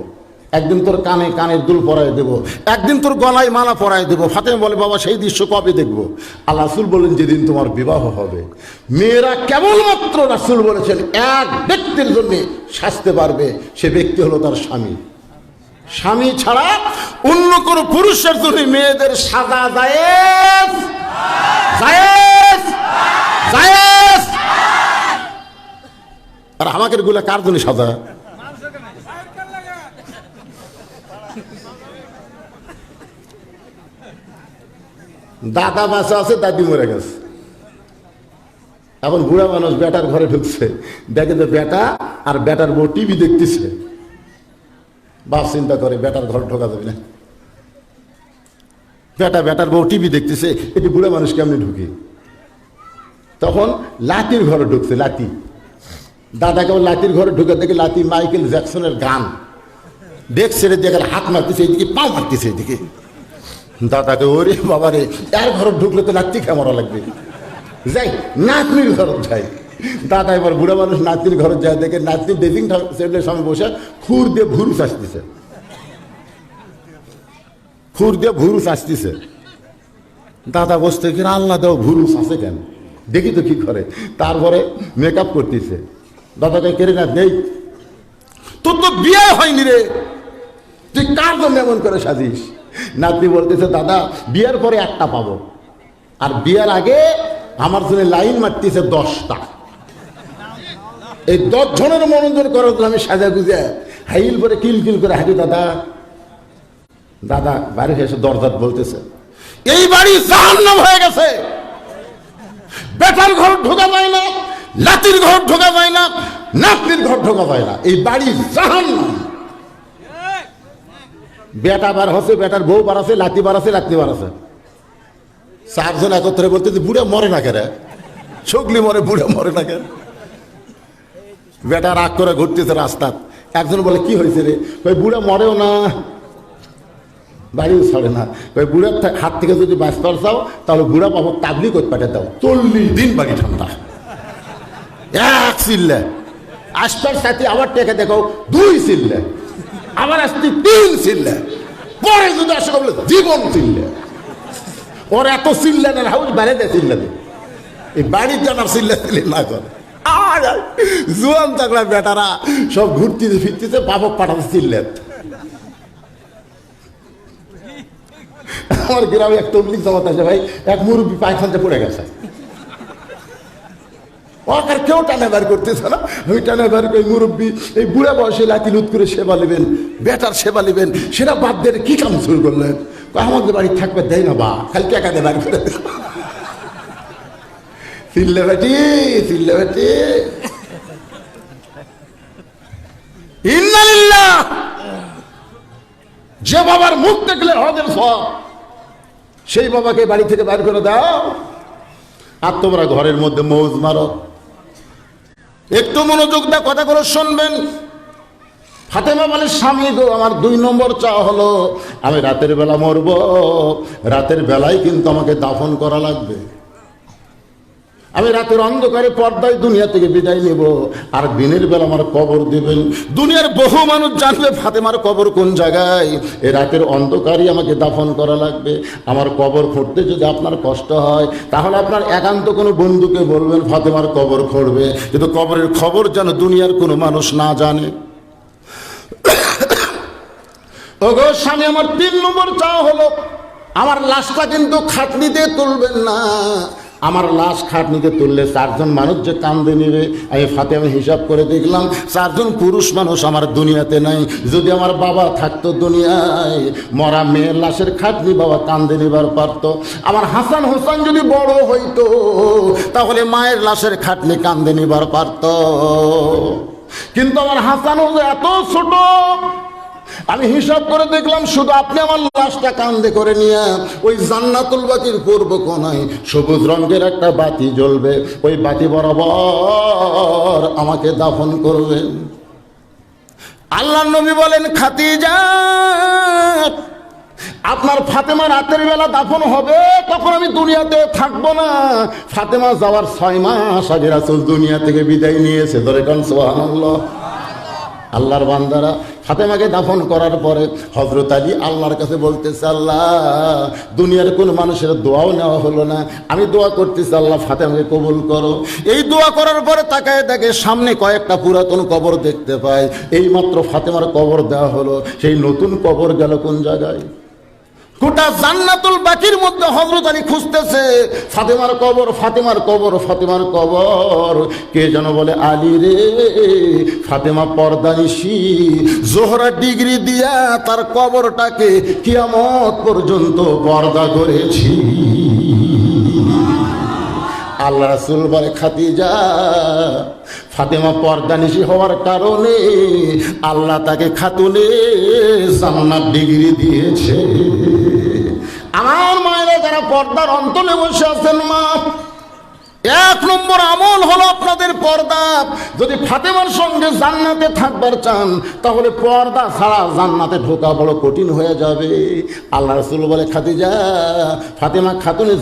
একদিন তোর কানে কানের দুল পরায় দেবো, একদিন তোর গলায় মালা পরায় দেবো। ফাতেমা বলে, বাবা সেই দৃশ্য কবে দেখবো? আল্লাহ রাসূল বলেন, যেদিন তোমার বিবাহ হবে। মেয়েরা কেবলমাত্র রাসূল বলেছেন এক ব্যক্তির জন্য সাজতে পারবে, সে ব্যক্তি হলো তার স্বামী। স্বামী ছাড়া অন্য কোনো পুরুষের জন্য মেয়েদের সাজা জায়েজ, জায়েজ, জায়েজ। আর আমাকে গুলা কার জন্য সাজা? দাদা বাঁচা আছে, দাদি মরে গেছে। এখন বুড়া মানুষ বেটার ঘরে ঢুকছে, দেখে যে বেটা আর বেটার বউ টিভি দেখতেছে। বাপ চিন্তা করে বেটার ঘর ঢোকা যাবে না, বেটার বউ টিভি দেখতেছে, এটি বুড়া মানুষ কেমনি ঢুকে। তখন লাতির ঘরে ঢুকছে, লাতি দাদাকে লাতির ঘরে ঢুকে দেখে লাতি মাইকেল জ্যাকসনের গান দেখছে, দেখে হাত মারতেছে এইদিকে, পা মারতেছে এইদিকে। দাদাকে ওরে বাবারে, এর ঘরে ঢুকলে তো লাত্তি খামারা লাগবে, যাই নাতনির ঘর যাই। দাদা এবার বুড়া মানুষ নাতনির ঘরে যায়, দেখে নাতনি ড্রেসিং টেবিলের সামনে বসে খুর দিয়ে ভুরু চাষতেছে, খুর দিয়ে ভুরু চাষতেছে। দাদা বসতে কিনা আল্লাহ দাও ভুরু চাষে কেন, দেখি তো কি করে। তারপরে মেকআপ করতেছে। দাদাকে কেড়ে না নেই, তোর তো বিয়ে হয়নি রে, তুই কার জন্য এমন করে সাজিস। নাতনি বলতেছে দাদা বিয়ের পরে একটা পাবো, আর বিয়ের আগে আমার জন্য লাইন মারতেছে 10টা। এই 10 জনের মনোরঞ্জন করার জন্য আমি সাজা গুজে হাইল করে কিলকিল করে হাঁটি। দাদা দাদা বাড়ি এসে দরজাত বলতেছে, এই বাড়ি জাহান্নাম হয়ে গেছে, বেটার ঘর ঢোকা যায় না, লাতির ঘর ঢোকা যায় না, নাতনির ঘর ঢোকা যায় না, এই বাড়ি জাহান্নাম। বেটা বার হচ্ছে, বেটার বউ বার আছে, লাতি বার আছে, লাতি বার আছে। 4 জন একত্রে বলতে যে বুড়া মরে না কেরে, ছগলি মরে, বুড়া মরে না কেন। বেটা রাগ করে ঘুরতেছে রাস্তাত। একজন বলে কি হয়েছে রে, ওই বুড়া মরেও না, বাড়িও ছাড়ে না। ওই বুড়ার হাত থেকে যদি বাঁচতে চাও তাহলে বুড়া বাবু তাবলিগ করতে পাঠে দাও, 40 দিন বাড়ি ঠান্ডা। এক চিল্লে আসবার সাথে আবার টেকে দেখো 2 চিল্লে, আবার আসতে 3 চিল্লে, পরে যদি আসে বলে জীবন চিল্লে। ওর এত চিল্লে না, হাউস বাইরে দেয় চিল্লে, এই বাড়ির জানার চিল্লে চিল্লে না করে। আর জোয়ান থাকলে বেটারা সব ঘুরতেছে ফিরতেছে, বাপক পাঠাতে চিল্লে। আমার গ্রামে এক তবলিগ জমাত আছে ভাই, এক মুরব্বী পায়খানতে পড়ে গেছে, ওকে কেউ টানে বার করতেছে না। ওই টানে বার করে মুরব্বী এই বুড়া বয়সে লাতি লুত করে সেবা নেবেন, বেটার সেবা নেবেন, সেটা বাদ দিয়ে কি কাম শুরু করলেন? আমাদের বাড়ি থাকবে দেয় না বা, খালি টাকা দিয়ে বার করে চিল্লে বেটি, চিল্লে বেটি। ইন্নালিল্লাহ, যে বাবার মুখ দেখলে হজের সব, সেই বাবাকে বাড়ি থেকে বাইর করে দাও, আর তোমরা ঘরের মধ্যে মৌজ মারো। একটু মনোযোগ দিয়ে কথাগুলো শুনবেন। ফাতেমা বলে স্বামী গো, আমার 2 নম্বর চাওয়া হলো আমি রাতের বেলা মরব, রাতের বেলায় কিন্তু আমাকে দাফন করা লাগবে। আমি রাতের অন্ধকারে পর্দায় দুনিয়া থেকে বিদায় নেব, আর দিনের বেলা আমার কবর দেবেন। দুনিয়ার বহু মানুষ জানবে ফাতেমার কবর কোন জায়গায়, এই রাতের অন্ধকারই আমাকে দাফন করা লাগবে। আমার কবর খুঁড়তে যদি আপনার কষ্ট হয় তাহলে আপনার একান্ত কোনো বন্ধুকে বলবেন ফাতেমার কবর খুঁড়বে, কিন্তু কবরের খবর যেন দুনিয়ার কোনো মানুষ না জানে। ওগো স্বামী, আমার 3 নম্বর চাওয়া হলো আমার লাশটা কিন্তু খাটনিতে তুলবেন না। আমার লাশ খাটনিতে তুললে 4 জন মানুষ যে কান্দে নেবে। আমি ফাতেমা হিসাব করে দেখলাম 4 জন পুরুষ মানুষ আমার দুনিয়াতে নাই। যদি আমার বাবা থাকতো দুনিয়ায়, মরা মেয়ের লাশের খাটনি বাবা কান্দে নেবার পারত। আমার হাসান হোসেন যদি বড় হইতো তাহলে মায়ের লাশের খাটনি কান্দে নেবার পারত। কিন্তু আমার হাসান হোসেন এত ছোট, আমি হিসাব করে দেখলাম শুধু আপনি আমার লাশটা কান্দে করে নিয়ে ওই জান্নাতুল বাকির পূর্ব কোণায় সবুজ রঙের একটা বাতি জ্বলবে, ওই বাতি বরাবর আমাকে দাফন করবেন। আল্লাহর নবী বলেন, খাদিজা আপনার ফাতেমা রাতের বেলা দাফন হবে, তখন আমি দুনিয়াতে থাকবো না। ফাতেমা যাওয়ার 6 মাস আগে রাসূল দুনিয়া থেকে বিদায় নিয়েছে। ধরে কান সুবহানাল্লাহ। আল্লাহর বান্দারা ফাতেমাকে দাফন করার পরে হযরত আলী আল্লাহর কাছে বলতেছে, আল্লাহ দুনিয়ার কোন মানুষের দোয়াও নেওয়া হলো না, আমি দোয়া করতেছি আল্লাহ ফাতেমাকে কবুল করো। এই দোয়া করার পরে তাকায় দেখে সামনে কয়েকটা পুরাতন কবর দেখতে পায়। এই মাত্র ফাতেমার কবর দেওয়া হলো, সেই নতুন কবর গেল কোন জায়গায়? গোটা জান্নাতুল বাকির মধ্যে হযরত আলী খুঁজতেছে ফাতেমার কবর, ফাতেমার কবর, ফাতেমার কবর। কে যেন বলে, আলী রে, ফাতেমা পর্দানিশী, জোহরা ডিগ্রি দিয়া তার কবরটাকে কিয়ামত পর্যন্ত পর্দা করেছি। আল্লাহ রাসূল বলে খাদিজা, ফাতেমা পর্দানিশী হওয়ার কারণে আল্লাহ তাকে খাতুনে জান্নাত ডিগ্রি দিয়েছে। আমার মায়েরা যারা পর্দার অন্তরে বসে আছেন মা, এক নম্বর আমল হলো আপনাদের পর্দা। যদি ফাতেমার সঙ্গে জান্নাতে থাকবার চান তাহলে পর্দা ছাড়া জান্নাতে ঢোকা বড় কঠিন হয়ে যাবে। আল্লাহ রাসূল বলে খাদিজা, ফাতেমা খাতুনে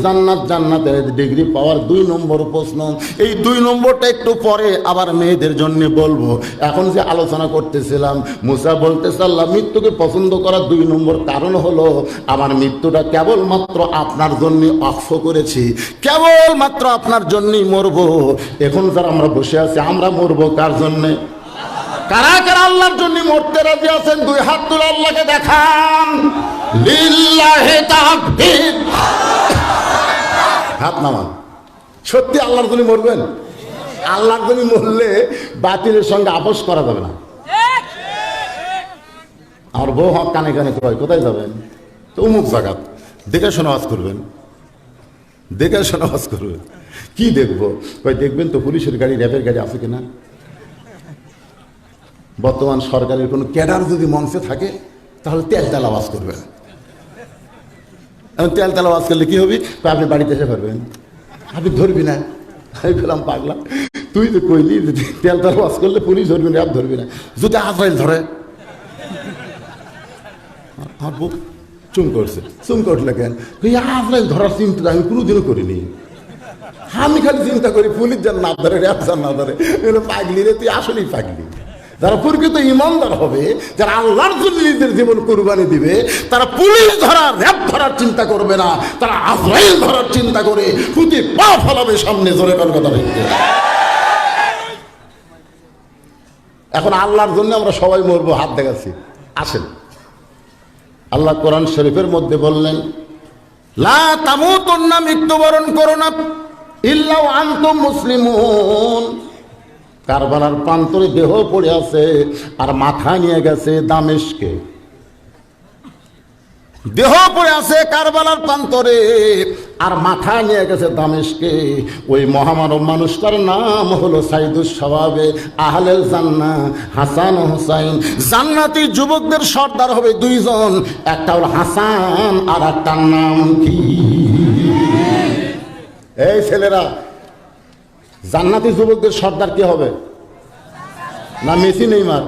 জান্নাতের ডিগ্রি পাওয়ার 2 নম্বর প্রশ্ন। এই 2 নম্বরটা একটু পরে আবার মেয়েদের জন্য বলবো। এখন যে আলোচনা করতেছিলাম, মুসা বলতেছে আল্লাহ মৃত্যুকে পছন্দ করার 2 নম্বর কারণ হলো আমার মৃত্যুটা কেবলমাত্র আপনার জন্য অক্ষ করেছি, কেবলমাত্র আপনার জন্যই মরবো। এখন যারা আমরা বসে আছি, আমরা মরবো কার জন্যে? কারা কারা আল্লাহর জন্য মরতে রাজি আছেন? 2 হাত তুলে আল্লাহকে দেখান। লিল্লাহি তাকবীর। হাত নামান। সত্যি আল্লাহর জন্য মরবেন? আল্লাহর জন্য মরলে বাতিলের সঙ্গে আপোষ করা যাবে না। আমার বউ হক কানে কানে কয় কোথায় যাবেন? তো অমুক জায়গা। দেখে শোনা ওয়াজ করবেন, দেখে শোনা ওয়াজ করবেন। কি দেখবো? দেখবেন তো পুলিশের গাড়ি, র্যাবের গাড়ি আছে কিনা। বর্তমান সরকারের কোনো ক্যাডার যদি মঞ্চে থাকে তাহলে তেলতেল আওয়াজ করবেন। এখন তেলতেল আওয়াজ করলে কি হবে? আপনি বাড়িতে এসে পারবেন, আপনি ধরবি না। আমি বললাম পাগলা, তুই তো কইলি তেলতেল আওয়াজ করলে পুলিশ ধরবি না, র্যাব ধরবি না। যদি আজরাইল ধরে, আমার বুক চুম করছে। চুম করলে কেন? আজরাইল ধরার চিন্তা আমি কোনোদিনও করিনি। আমি খালি চিন্তা করি পুলিশ যেন না ধরে, র্যাব যেন না ধরে। পাগলি রে, তুই আসলেই পাগলি। যারা প্রকৃত ইমানদার হবে, যারা আল্লাহর জন্য নিজের জীবন কুরবানি দিবে, তারা পুলিশ ধরা, র্যাব ধরার চিন্তা করবে না, তারা আজরাইল ধরার চিন্তা করে প্রতি পা ফলাবে সামনে। জোরে কোন কথা বলতে। এখন আল্লাহর জন্য আমরা সবাই মরবো, হাত দেখাচ্ছি। আসেন, আল্লাহ কোরআন শরীফের মধ্যে বললেন লা তামুতুন্না, মৃত্যুবরণ করো না, ইল্লা ওয়া আনতুম মুসলিমুন। কারবালার প্রান্তরে দেহ পড়ে আছে আর মাথা নিয়ে গেছে দামেস্কে। দেহ পড়ে আছে কারবালার প্রান্তরে আর মাথা নিয়ে গেছে দামেস্কে। ওই মহামানব মানুষটার নাম হলো সাইদুস শাবাবে আহলেল জান্নাহ, হাসান ও হুসাইন। জান্নাতি যুবকদের সর্দার হবে 2 জন, একটা হলো হাসান আর একটার নাম কি? এই ছেলেরা, জান্নাতি যুবকদের সর্দার কি হবে? না মেসি নেইমার?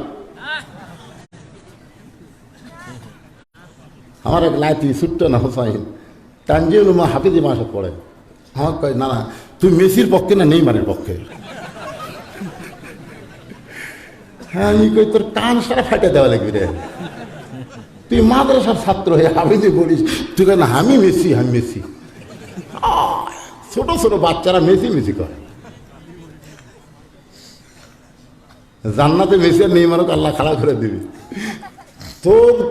আমার এক লাইতি ছুট্ট না হোসাইন, তানজিউল মা হাফিজি মাসে পড়ে। আমার কয় না না, তুই মেসির পক্ষে না নেইমারের পক্ষে? হ্যাঁ, আমি কই তোর কান সারা ফাটে দেওয়া লাগবি রে। তুই মাদ্রাসার ছাত্র হয়ে হাফিজি বলিস, তুই কেন? আমি মেসি, আমি মেসি। ছোট ছোট বাচ্চারা মেসি মেসি করে। জান্নাতে মেসি আর নেইমারকে আল্লাহ খাড়া করে দিবি।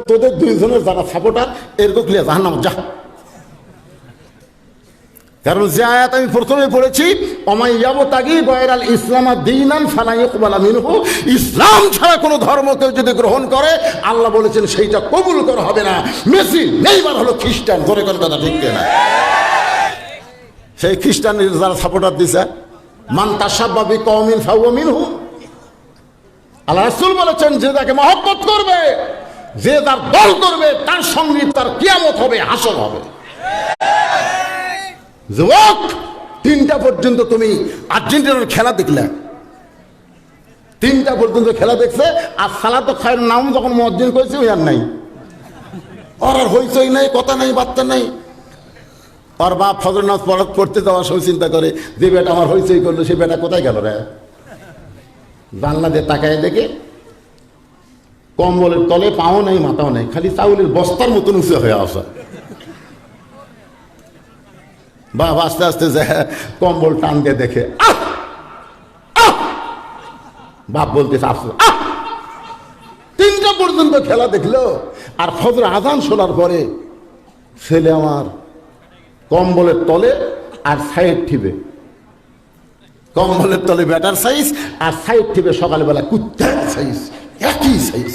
তোদের 2 জনের যারা সাপোর্টার, এরকম ক্লিয়ার জাহান্নাম যা। কারণ যে আয়াত আমি প্রথমে পড়েছি, ওমাইয়াবতাগি গায়রাল ইসলাম দীনান ফালা ইকবালা মিনহু, ইসলাম ছাড়া কোনো ধর্ম কেউ যদি গ্রহণ করে, আল্লাহ বলেছেন সেইটা কবুল করা হবে না। মেসি নেইমার হলো খ্রিস্টান। ধরে কোন কথা ঠিক না? সেই খ্রিস্টানের যারা সাপোর্টার দিছে, মান তাশাব্বা বিকওমিন ফাহুয়া মিনহুম। আল্লাহ রাসূল বলেছেন যে তাকে মহব্বত করবে, যে তার দল করবে, তার সঙ্গে তার কিয়ামত হবে, হাসর হবে। যুবক, 3টা পর্যন্ত তুমি আর্জেন্টিনার খেলা দেখলে, 3টা পর্যন্ত খেলা দেখছে। আর সালাত খায়ের নাম যখন মুয়াজ্জিন করেছে, ওই আর নাই, ওর আর হইচই নাই, কথা নাই, বার্তা নাই। ওর বাপ ফজর নামাজ পড়তে যাওয়ার সময় চিন্তা করে যে বেটা আমার হইচই করলো, সে বেটা কোথায় গেল রে? জানলা দিয়ে তাকায় দেখে কম্বলের তলে পাও নাই, মাথাও নাই, খালি চাউলের বস্তার মতন উঁচু হয়ে আসা। বাপ আস্তে আস্তে যায়, কম্বল টান দিয়ে দেখে, বাপ বলতেছে আসো। 3টা পর্যন্ত খেলা দেখলো। আর ফজর আজান শোনার পরে ছেলে আমার কম্বলের তলে আর সাইড ঠিবে, কম্বলের তলে ব্যাটার সাইজ আর সাইড ঠিবে সকালবেলা কুত্তার সাইজ, একই সাইজ।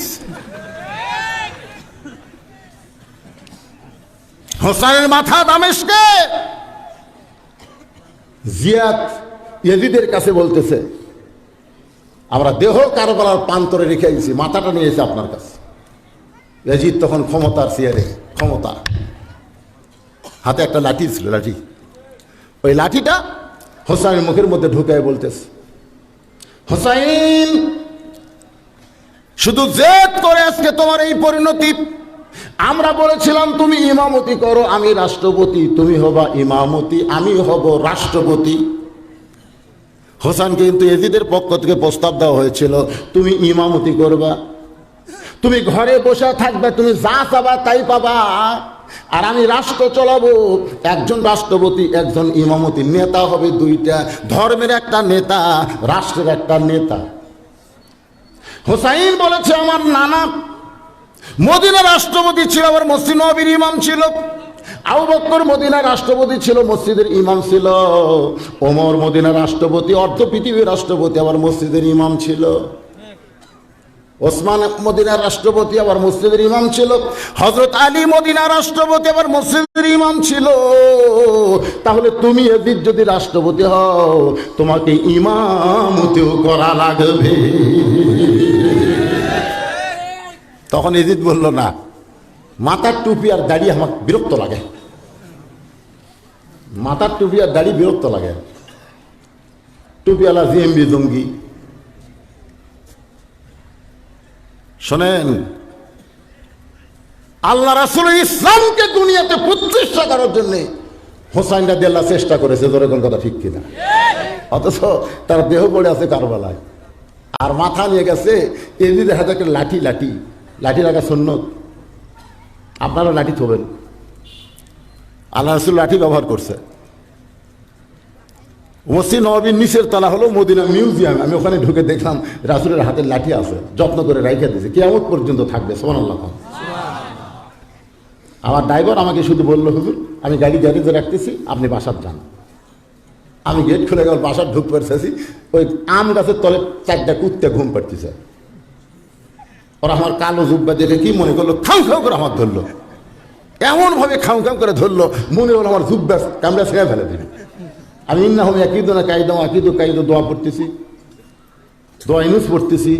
হোসাইনের মাথা দামেস্কে, জিয়াদ ইয়াজিদের কাছে বলতেছে, আমরা দেহ কারবালার প্রান্তরে রেখে আইছি, মাথাটা নিয়ে এসে আপনার কাছে। ইয়াজিদ তখন ক্ষমতার চেয়ারে, ক্ষমতা, হাতে একটা লাঠি ছিল, লাঠি। ওই লাঠিটা হোসাইনের মুখের মধ্যে ঢুকায় বলতেছে, হোসাইন, শুধু জেদ করে আজকে তোমার এই পরিণতি। আমরা বলেছিলাম তুমি ইমামতি করো, আমি রাষ্ট্রপতি, তুমি হবা ইমামতি, আমি হব রাষ্ট্রপতি। হোসেনকে কিন্তু ইয়াজিদের পক্ষ থেকে প্রস্তাব দেওয়া হয়েছিল, তুমি ইমামতি করবা, তুমি ঘরে বসে থাকবে, তুমি যা চাবা তাই পাবা, আর আমি রাষ্ট্র চালাবো। একজন রাষ্ট্রপতি, একজন ইমামতি, নেতা হবে দুইটা, ধর্মের একটা নেতা, রাষ্ট্রের একটা নেতা। হোসাইন বলেছে, আমার নানা মদিনার রাষ্ট্রপতি ছিল, আবার মসজিদ নববীর ইমাম ছিল। আবু বকর মদিনার রাষ্ট্রপতি ছিল, মসজিদের ইমাম ছিল। ওমর মদিনার রাষ্ট্রপতি, অর্ধ পৃথিবীর রাষ্ট্রপতি, আবার মসজিদের ইমাম ছিল। ওসমান মদিনার রাষ্ট্রপতি, আবার মসজিদের ইমাম ছিল। হযরত আলী মদিনার রাষ্ট্রপতি, আবার মসজিদের ইমাম ছিল। তাহলে তুমি ইয়াজিদ যদি রাষ্ট্রপতি হও, তোমাকে ইমামতিও করা লাগবে। তখন ইয়াজিদ বলল, না, মাথার টুপি আর দাড়ি আমার বিরক্ত লাগে, মাথার টুপি আর দাড়ি বিরক্ত লাগে। টুপিওয়ালা জিএমবি জঙ্গি। শোনেন, আল্লাহ রাসূলের ইসলামকে দুনিয়াতে প্রতিষ্ঠা করার জন্য হোসাইন রাদিয়াল্লাহু চেষ্টা করেছে, ধরে কোন কথা ঠিক কিনা? অথচ তার দেহ পড়ে আছে কারবালায়, আর মাথা নিয়ে গেছে ইয়াজিদের হাতে একটা লাঠি। লাঠি লাঠি রাখা সুন্নত, আপনারা লাঠি থবেন। আল্লাহ রাসূল লাঠি ব্যবহার করছে। মসজিদ নববীর নিচের তলা হলো মদিনা মিউজিয়াম, আমি ওখানে ঢুকে দেখলাম রাসূলের হাতের লাঠি আছে, যত্ন করে রাইখা দিয়েছে, কিয়ামত পর্যন্ত থাকবে। সুবহানাল্লাহ। আমার ড্রাইভার আমাকে শুধু বললো, হুজুর আমি গাড়ি গ্যারেজে রাখতেছি, আপনি বাসার যান। আমি গেট খুলে গেল, বাসার ঢুক পড়তেছি, ওই আম গাছের তলে চারটা কুত্তে ঘুম পাড়তেছে। ওরা আমার কালো জুব্বা দেখে কি মনে করলো, খাও খাও করে আমার ধরলো, এমনভাবে খাও খাও করে ধরলো, মনে হলো আমার জুব্বা কামড়া ছেড়ে ফেলে দিবে। আমি ইন্নাহুম ইয়াকিদুনা কাইদা আকিদু কাইদু দোয়া পড়তেছি, দোয়া ইউনুস পড়তেছি,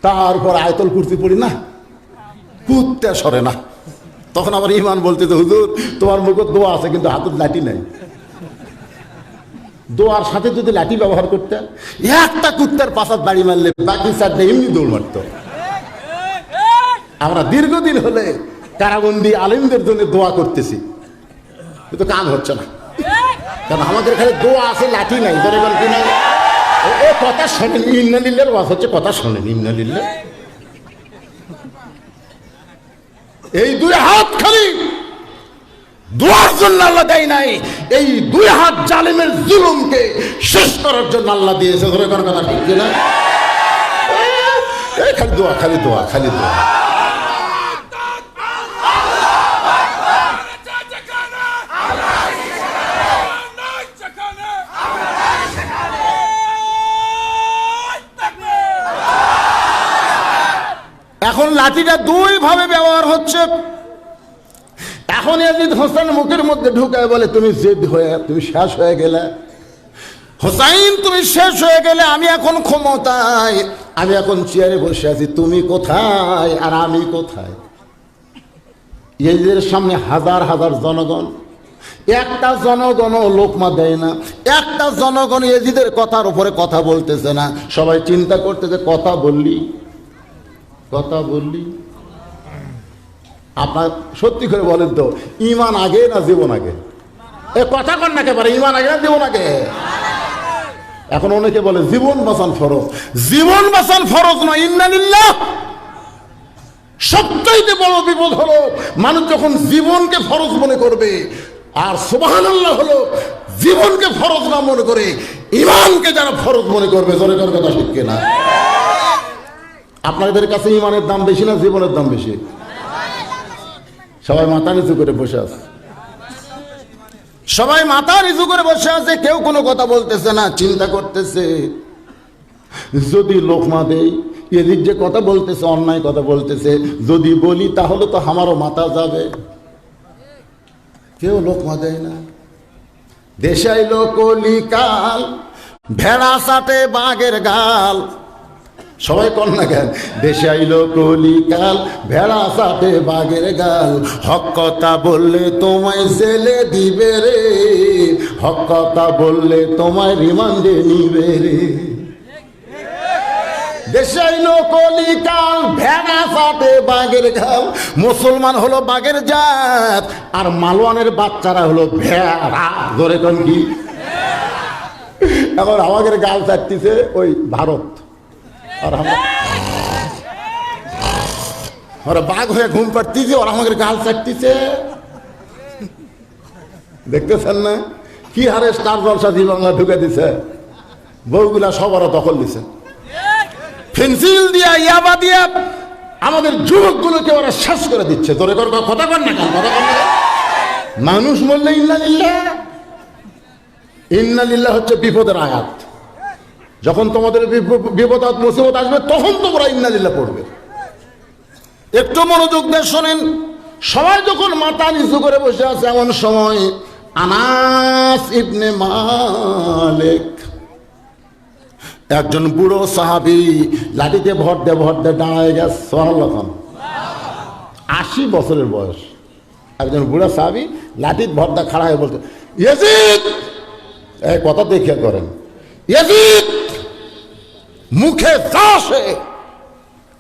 তারপর আয়াতুল কুরসি পড়ি, না কুত্তে সরে না। তখন আমার ইমান বলতেছে, হুজুর তোমার মুখে দোয়া আছে কিন্তু হাতের লাঠি নাই। দোয়ার সাথে যদি লাঠি ব্যবহার করতে, একটা কুত্তার পাশার দাড়ি মারলে বাকি চারটা এমনি দৌড় মারত। আমরা দীর্ঘদিন হলে কারাবন্দি আলেমদের জন্য দোয়া করতেছি, কিন্তু কাজ হচ্ছে না, কারণ আমাদের এখানে দোয়া আছে, লাঠি নাই। ধরে বল কি নাই, ও কথা শোনেন, ইন্নালিল্লাহর ওয়াজ হচ্ছে, কথা শোনেন, ইন্নালিল্লাহ। এই দুই হাত খালি দোয়ার জন্য আল্লাহ দেয় নাই, এই দুই হাত জালেমের জুলুমকে শেষ করার জন্য আল্লাহ দিয়েছে। ধরে কোন কথা ঠিক কিনা? এই খালি দোয়া, খালি দোয়া, খালি দোয়া। এখন লাঠিটা দুই ভাবে ব্যবহার হচ্ছে। এখন ইয়াজিদ হোসেন মুখের মধ্যে ঢুকায় বলে, তুমি জেদ হয়ে তুমি শেষ হয়ে গেলে হোসাইন, তুমি শেষ হয়ে গেলে, আমি এখন ক্ষমতায়, আমি এখন চেয়ারে বসে আছি, তুমি কোথায় আর আমি কোথায়? ইয়াজিদের সামনে হাজার হাজার জনগণ, একটা জনগণ লোকমা দেয় না, একটা জনগণ ইয়াজিদের কথার উপরে কথা বলতেছে না। সবাই চিন্তা করতেছে, কথা বললি, কথা বললি। আপনার সত্যি করে বলেন তো, ইমান আগে না জীবন আগে? এ কথা কন না, পারে ইমান আগে না জীবন আগে? এখন অনেকে বলে জীবন বাঁচান ফরজ। জীবন বাঁচান ফরজ নয়, ইন্নালিল্লাহ। সবচাইতে বড় বিপদ হলো মানুষ যখন জীবনকে ফরজ মনে করবে, আর সুবহানাল্লাহ হলো জীবনকে ফরজ না মনে করে ইমানকে যারা ফরজ মনে করবে। জোরে জোরে কথা ঠিক কিনা? আপনাদের কাছে ইমানের দাম বেশি না জীবনের দাম বেশি? সবাই মাথা নিচু করে বসে আছে, সবাই মাথা নিচু করে বসে আছে, কেউ কোনো কথা বলতেছে না, চিন্তা করতেছে যদি লোকমা দেই, এদিক যে কথা বলতেছে অন্যায় কথা বলতেছে, যদি বলি তাহলে তো আমারও মাথা যাবে। কেউ লোকমা দেয় না, দেশে আইলো কলিকাল, ভেড়া সাটে বাঘের গাল। সবাই কর না কেন? দেশে আইলো কলিকাল, ভেড়া সাটে বাঘের গাল। হক কথা বললে তোমায় জেলে দিবে রে, হক কথা বললে তোমায় রিমান্ডে নিবে রে। দেশে আইলো কলিকাল, ভেড়া সাটে বাঘের গাল। মুসলমান হলো বাঘের জাত, আর মালওয়ানের বাচ্চারা হলো ভেড়া। ধরে কোন কি? এখন আমাদের গাল চাটতিছে ওই ভারত, আর আমরা বাঘ হয়ে ঘুম পাড়তিছে, ওরা আমাদের গাল চাটতিছে। দেখতেছেন না কি হারে স্টার জলসা জি বাংলা ঢুকে দিছে, বউগুলা সবার দখল দিছে। পেন্সিল দিয়া ইয়াবা দিয়া আমাদের যুবকগুলোকে ওরা শেষ করে দিচ্ছে। তোরে কথা কর না, কথা কর না। মানুষ বললে ইন্নালিল্লাহ, ইন্নালিল্লাহ হচ্ছে বিপদের আয়াত। যখন তোমাদের বিপদ মুসিবত আসবে তখন তোমরা ইন্নালিল্লাহ পড়বে। একটু মনোযোগ দিয়ে শোনেন। সবাই যখন মাথা নিচু করে বসে আছে এমন সময় আনাস ইবনে মালিক, একজন বুড়ো সাহাবী, লাঠিতে ভর দে দাঁড়ায় গেছে। সুবহানাল্লাহ। 80 বছরের বয়স একজন বুড়া সাহাবী লাঠির ভর দা খাড়া হয়ে বলতে, ইয়াজিদ, এই কথা দেখে করেন, ইয়াজিদ, মুখে যা আসে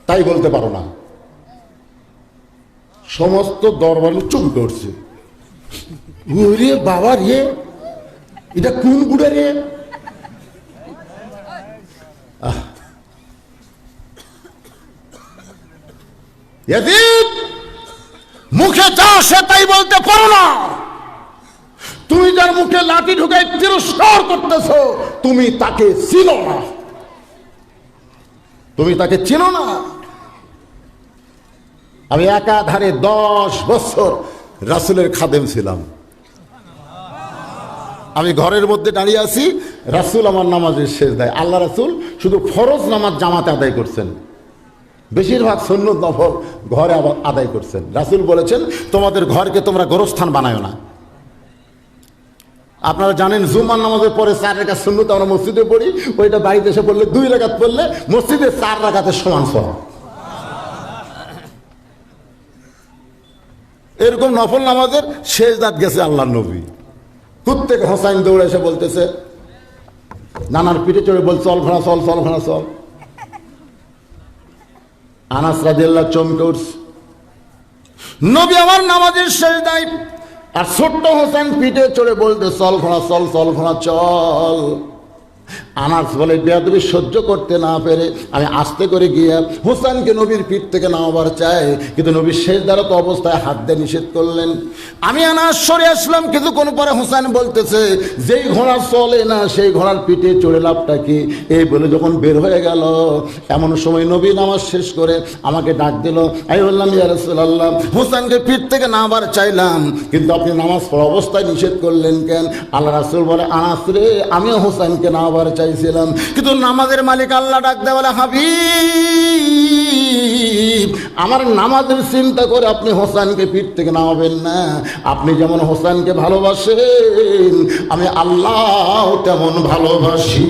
তাই বলতে পারো না। সমস্ত দরবার চুপ করছে। ওরে বাবা রে, এটা কোন বুড়া রে? মুখে যা আসে তাই বলতে পারো না। তুমি যার মুখে লাঠি ঢুকাই তিরস্কার করতেছো, তুমি তাকে চিনো না, তুমি তাকে চিনো না। আমি একাধারে 10 বছর রাসূলের খাদেম ছিলাম। আমি ঘরের মধ্যে দাঁড়িয়ে আছি, রাসূল আমার নামাজের শেষ দেয়। আল্লাহ রাসূল শুধু ফরজ নামাজ জামাতে আদায় করছেন, বেশিরভাগ সুন্নত নফল ঘরে আদায় করছেন। রাসূল বলেছেন, তোমাদের ঘরকে তোমরা গোরস্থান বানায়ো না। আপনারা জানেন জুমার নামাজের পরে 4 রাকাত সুন্নত আমরা মসজিদে পড়ি, ওইটা বাড়িতে এসে পড়লে 2 রাকাত পড়লে মসজিদে 4 রাকাতের সমান সওয়াব। এরকম নফল নামাজের শেষ রাত গেছে আল্লাহর নবী। প্রত্যেক হোসাইন দৌড়ে এসে বলতেছে, নানার পিঠে চড়ে বল, চল ঘোড়া চল, চল ঘোড়া চল। আনাস রাদিয়াল্লাহু চমকে উঠছে, নবী আমার নামাজের শেষ দেয়, আর ছোট্ট হোসেন পিঠে চড়ে বলতে, চল ঘোড়া চল, চল ঘোড়া চল। আনাস বলে, বেয়াদবি সহ্য করতে না পেরে আমি আস্তে করে গিয়ে হোসেনকে নবীর পিঠ থেকে নামাবার চাই, কিন্তু নবীর শেষ দ্বারত অবস্থায় হাত দিয়ে নিষেধ করলেন। আমি আনাস সরে আসলাম, কিন্তু কোন পরে হোসেন বলতেছে, যেই ঘোড়া চলে না সেই ঘোড়ার পিঠে চড়ে লাভটা কি? এই বলে যখন বের হয়ে গেল, এমন সময় নবী নামাজ শেষ করে আমাকে ডাক দিল। আমি বললাম, ইয়া রাসূলুল্লাহ, হোসেনকে পিঠ থেকে নামাবার চাইলাম, কিন্তু আপনি নামাজ পড়া অবস্থায় নিষেধ করলেন কেন? আল্লাহ রাসূল বলে, আনাস রে, আমিও হোসেনকে নামাবার চাইছিলাম, কিন্তু নামাজের মালিক আল্লাহ ডাক দেয় বলে, হাবিব, আমার নামাজের চিন্তা করে আপনি হোসেনকে পিঠ থেকে নামাবেন না। আপনি যেমন হোসেনকে ভালোবাসেন, আমি আল্লাহ তেমন ভালোবাসি।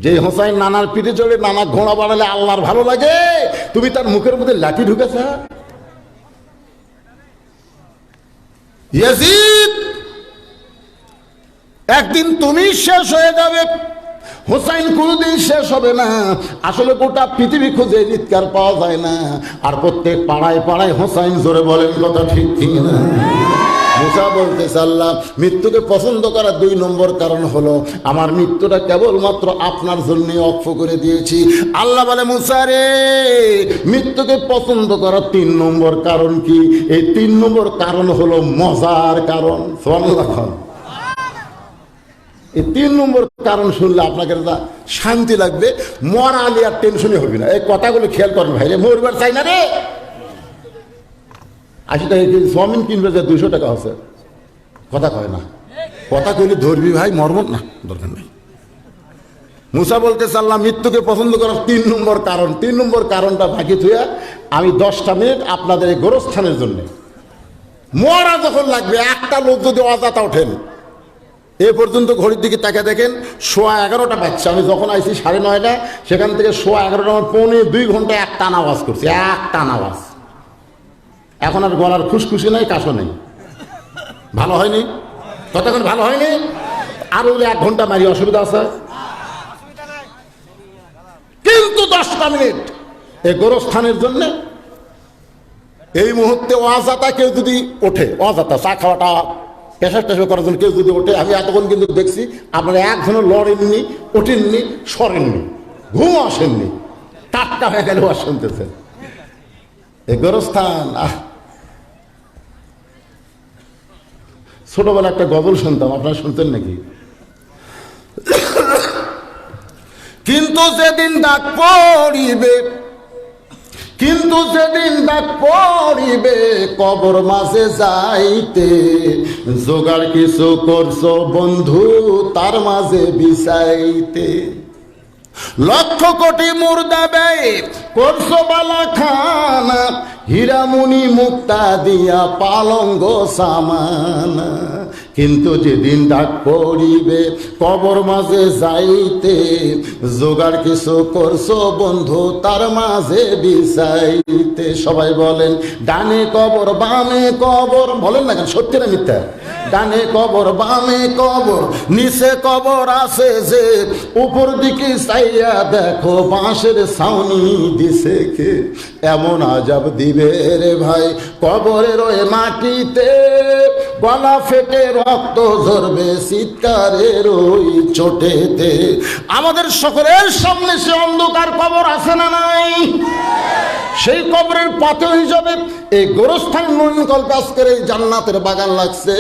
যে হোসেন নানার পিঠে চড়ে নানা ঘোড়া বাড়ালে আল্লাহর ভালো লাগে, তুমি তার মুখের মধ্যে লাঠি ঢুকেছ। ইয়াজিদ, একদিন তুমি শেষ হয়ে যাবে, হোসাইন কোনদিন শেষ হবে না। আসলে গোটা পৃথিবী খুঁজে চিৎকার পাওয়া যায় না, আর প্রত্যেক পাড়ায় পাড়ায় হোসাইন জোরে বলেন, কথা ঠিক ঠিক না? মুসা বলতেছে, আল্লাহ মৃত্যুকে পছন্দ করার 2 নম্বর কারণ হলো আমার মৃত্যুটা কেবলমাত্র আপনার জন্য অক্ষ করে দিয়েছি। আল্লাহ বলে, মুসা রে, মৃত্যুকে পছন্দ করার 3 নম্বর কারণ কি? এই 3 নম্বর কারণ হলো মজার কারণ। সুবহানাল্লাহ। এই 3 নম্বর কারণ শুনলে আপনাকে শান্তি লাগবে, মরা আলী আর টেনশনই হবে না। এই কথাগুলো খেয়াল করেন ভাই রে, মরবার চাই না রে। 80 টাকা কেজি চাউমিন কিনবে, যে 200 টাকা আছে, কথা কয় না। কথা কইলে ধরবি ভাই, মরমত না, দরকার নেই। মুসা বলতেছে, আল্লাহ মৃত্যুকে পছন্দ করার 3 নম্বর কারণ, 3 নম্বর কারণটা বাকি থুয়া আমি 10টা মিনিট আপনাদের এই গোরস্থানের জন্য মরা যখন লাগবে, একটা লোক যদি অজাতা ওঠেন, এ পর্যন্ত ঘড়ির দিকে তাকে দেখেন 11:15 বাজছে। আমি যখন আইছি 9:30, সেখান থেকে 11:15 পৌনে 2 ঘন্টা একটা আওয়াজ করছি, একটা আওয়াজ। এখন আর গলার খুশখুশি নেই, কাশো নেই। ভালো হয়নি? ততক্ষণ ভালো হয়নি? আরো 1 ঘন্টা মারি, অসুবিধা আছে? কিন্তু 10টা মিনিট এই গোরস্থানের জন্য এই মুহূর্তে অজাতা কেউ যদি ওঠে, অজাতা চা খাওয়াটা পেশা টেশা করার জন্য কেউ যদি ওঠে, আমি এতক্ষণ কিন্তু দেখছি আপনারা একজনও লড়েননি, ওঠেননি, সরেননি, ঘুম আসেননি, টাটকা হয়ে গেলে আর শুনতেছেন। এই গোরস্থান, ছোটবেলা একটা গজল শুনতাম, আপনারা শুনতেন নাকি? কিন্তু যেদিন ডাক পড়িবে, কিন্তু যেদিন ডাক পড়িবে কবর মাঝে যাইতে, জোগাড় কিছু করছো বন্ধু তার মাঝে বিছাইতে। লক্ষ কোটি মুর্দা ব্যয় করছো বালা খানা, হীরামণি মুক্তা দিয়া পালঙ্গ সামানা। কিন্তু যেদিন ডাক পড়িবে কবর মাঝে যাইতে, জোগাড় কিছু করছো বন্ধু তার মাঝে বিছাইতে। সবাই বলেন ডানে কবর বামে কবর, বলেন না কেন, সত্যি না মিথ্যা? ডানে কবর বামে কবর, নিচে কবর আছে যে, উপর দিকে চাইয়া দেখো বাঁশের ছাউনি দিছে কে। এমন আজাব দিবে রে ভাই কবরের ওই মাটিতে, গলা ফেটে রক্ত ঝরবে চিৎকারের ওই চোটেতে। আমাদের সকলের সামনে সে অন্ধকার কবর আছে না নাই? সেই কবরের পাথর হিসাবে এই গোরস্থান নৈনকল্পে আজকের এই জান্নাতের বাগান লাগছে।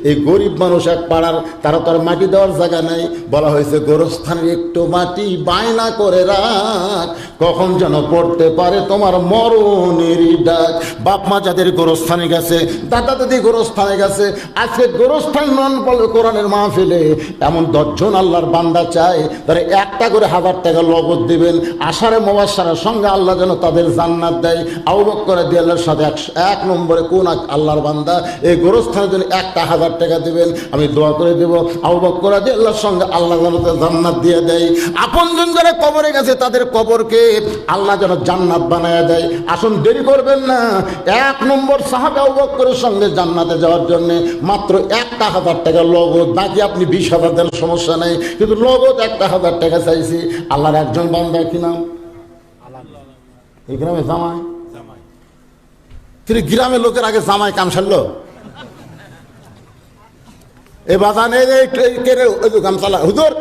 এই গরিব মানুষ এক পাড়ার, তারা তো আর মাটি দেওয়ার জায়গা নাই, বলা হয়েছে গোরস্থানের একটু মাটি বায়না করে রাখ, কখন যেন পড়তে পারে তোমার মরণেরই ডাক। বাপ মা যাদের গোরস্থানে গেছে, দাদা দাদি গোরস্থানে গেছে, আজকে গোরস্থান নন বলে কোরআনের মাহফিলে এমন 10 জন আল্লাহর বান্দা চায়, তারা একটা করে 1000 টাকা নগদ দিবেন, আশারে মুবাশশারার সঙ্গে আল্লাহ যেন তাদের জান্নাত দেয়। আবু বকর রাদিয়াল্লাহু সাথে 1 নম্বরে কোন আল্লাহর বান্দা এই গোরস্থানের জন্য 1000 টাকা দিবেন, আমি দোয়া করে দেব আবু বকর রাদিয়াল্লাহুর সঙ্গে আল্লাহ যেন জান্নাত দিয়ে দেয়। আপনজন যারা কবরে গেছে তাদের কবরকে আল্লাহ যেন জান্নাত বানায় দেয়। আসুন দেরি করবেন না, 1 নম্বর সাহাবা আবু বকরের সঙ্গে জান্নাতে যাওয়ার জন্য মাত্র 1000 টাকা নগদ, বাকি আপনি 20,000 দেন, সমস্যা নেই, কিন্তু নগদ 1000 টাকা চাইছি। আল্লাহর একজন বান্দা, কি নাম? এই গ্রামে জামাই, তিনি গ্রামের লোকের আগে জামাই কাম সারলো। এই বাজান গামচালা হুজুর,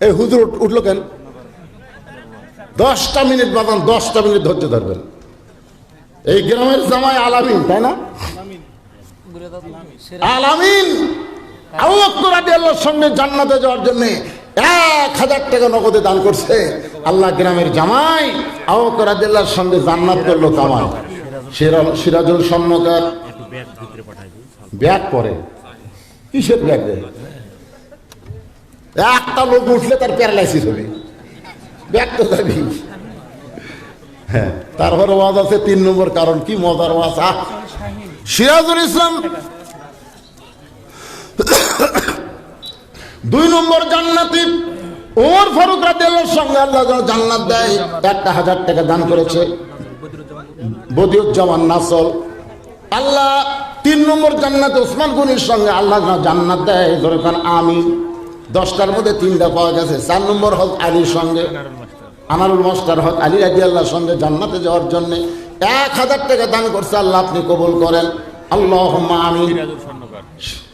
এই হুজুর উঠলো কেন? 10টা মিনিট বাজান, 10টা মিনিট ধৈর্য ধরবেন। এই গ্রামের জামাই আলামিন, তাই না? আলামিন আবু বকর রাদিয়াল্লাহুর সঙ্গে জান্নাতে যাওয়ার জন্য 1000 টাকা নগদে দান করছে। আল্লাহ গ্রামের জামাই আবু বকর রাদিয়াল্লাহুর সঙ্গে জান্নাত করলো কামাই। সিরাজুল স্বর্ণকার ব্যাগ পরে, কিসের ব্যাগ দেয়? একটা লোক উঠলে তার প্যারালাইসিস হবে, ব্যাগ তো যাবি। হ্যাঁ, তারপরে ওয়াজ আছে 3 নম্বর কারণ, কি মজার ওয়াজ। সিরাজুল ইসলাম 2 নম্বর জান্নাতি ওমর ফারুক রাদিয়াল্লাহু সঙ্গে আল্লাহ জান্নাত দেয়, 1000 টাকা দান করেছে। বদিউজ্জামান নাসল আল্লাহ 3 নম্বর জান্নাতে ওসমান গনির সঙ্গে আল্লাহ জান্নাত দেয়, ধরে কারণ আমি 10টার মধ্যে 3টা পাওয়া গেছে। 4 নম্বর হক আলীর সঙ্গে, আনারুল মাস্টার হক আলী রাদিয়াল্লাহুর সঙ্গে জান্নাতে যাওয়ার জন্য 1000 টাকা দান করছে। আল্লাহ আপনি কবুল করেন, আল্লাহুম্মা আমিন।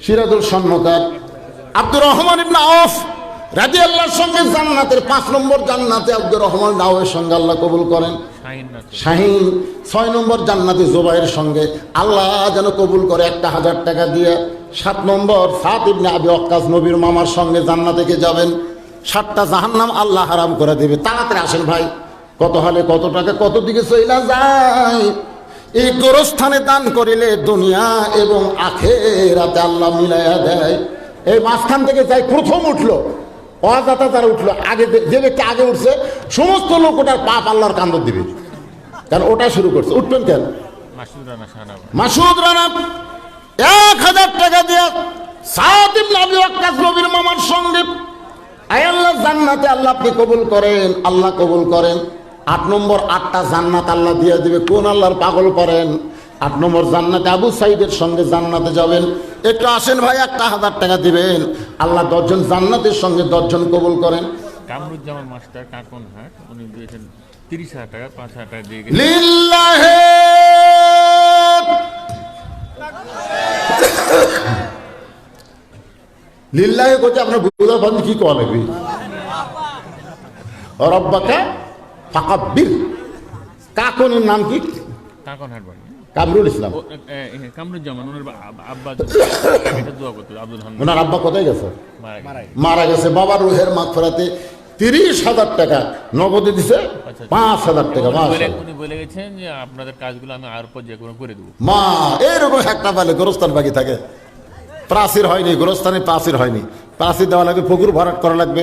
সিরাজুল স্বর্ণকার আব্দুর রহমান ইবনে আওফ রাদিয়াল্লাহুর সঙ্গে জান্নাতের 5 নম্বর জান্নাতে আব্দুর রহমান আওফের সঙ্গে আল্লাহ কবুল করেন। শাহিন 6 নম্বর জান্নাতে জুবাইরের সঙ্গে আল্লাহ যেন কবুল করে 1000 টাকা দিয়ে। 7 নম্বর সাদ ইবনে আবি ওয়াক্কাস নবীর মামার সঙ্গে জান্নাতে কে যাবেন, 7টা জাহান্নাম আল্লাহ হারাম করে দেবে। তাড়াতাড়ি আসেন ভাই, কত হলে কত টাকা কত দিকে চইলা যায়। এই গোরস্থানে দান করিলে দুনিয়া এবং আখিরাতে আল্লাহ মিলাইয়া দেয়। এই মাঝখান থেকে যাই প্রথম উঠলো অজাতা, তারা উঠলো আগে, যে ব্যক্তি আগে উঠছে সমস্ত লোক ওটার পাপ আল্লাহর কান্দর দিবে, কারণ ওটা শুরু করছে। উঠবেন কেন? মাসুদ রানা 1000 টাকা দিয়ে সাদ ইবনে আবি ওয়াক্কাস নবীর মামার সঙ্গে, আয় আল্লাহ জান্নাতে আল্লাহ আপনি কবুল করেন, আল্লাহ কবুল করেন। 8 নম্বর 8টা জান্নাত আল্লাহ দিয়ে দিবে। কোন আল্লাহর পাগল করেন? 8 নম্বর জান্নাতে আবু সাইদের সঙ্গে জান্নাতে যাবেন। একটু আসেন ভাই, 1000 টাকা দিবেন, আল্লাহ 10 জন জান্নাতের সঙ্গে 10 জন কবুল করেন। কামরুজ্জামান মাস্টার কাকনহাট, উনি দিয়েছেন 30,000 টাকা, 5,000 টাকা দিয়ে গেছেন। লিল্লাহি লিল্লাহি কইতে আপনার বুঝা বন্ধ কি কওয়া লাগবে? রব্বাকা ফাকাব্বির। কাকনের নাম কি? কাকনহাট বাড়ি কামরুল ইসলাম। কামরুজ্জামান ওনার আব্বা এটা দোয়া করতে আব্দুল হান্নান। ওনার আব্বা কোথায় গেছে? মারা মারা গেছে। বাবার রুহের মাগফিরাতে 30,000 টাকা নগদে দিছে, 5,000 টাকা। উনি বলে গেছেন যে আপনাদের কাজগুলো আমি আর পর যে কোনো করে দেবো। মা এরকম একটা পালে গোরস্থান বাকি থাকে, প্রাচীর হয়নি, গোরস্থানে প্রাচীর হয়নি, প্রাচীর দেওয়া লাগবে, পুকুর ভরাট করা লাগবে।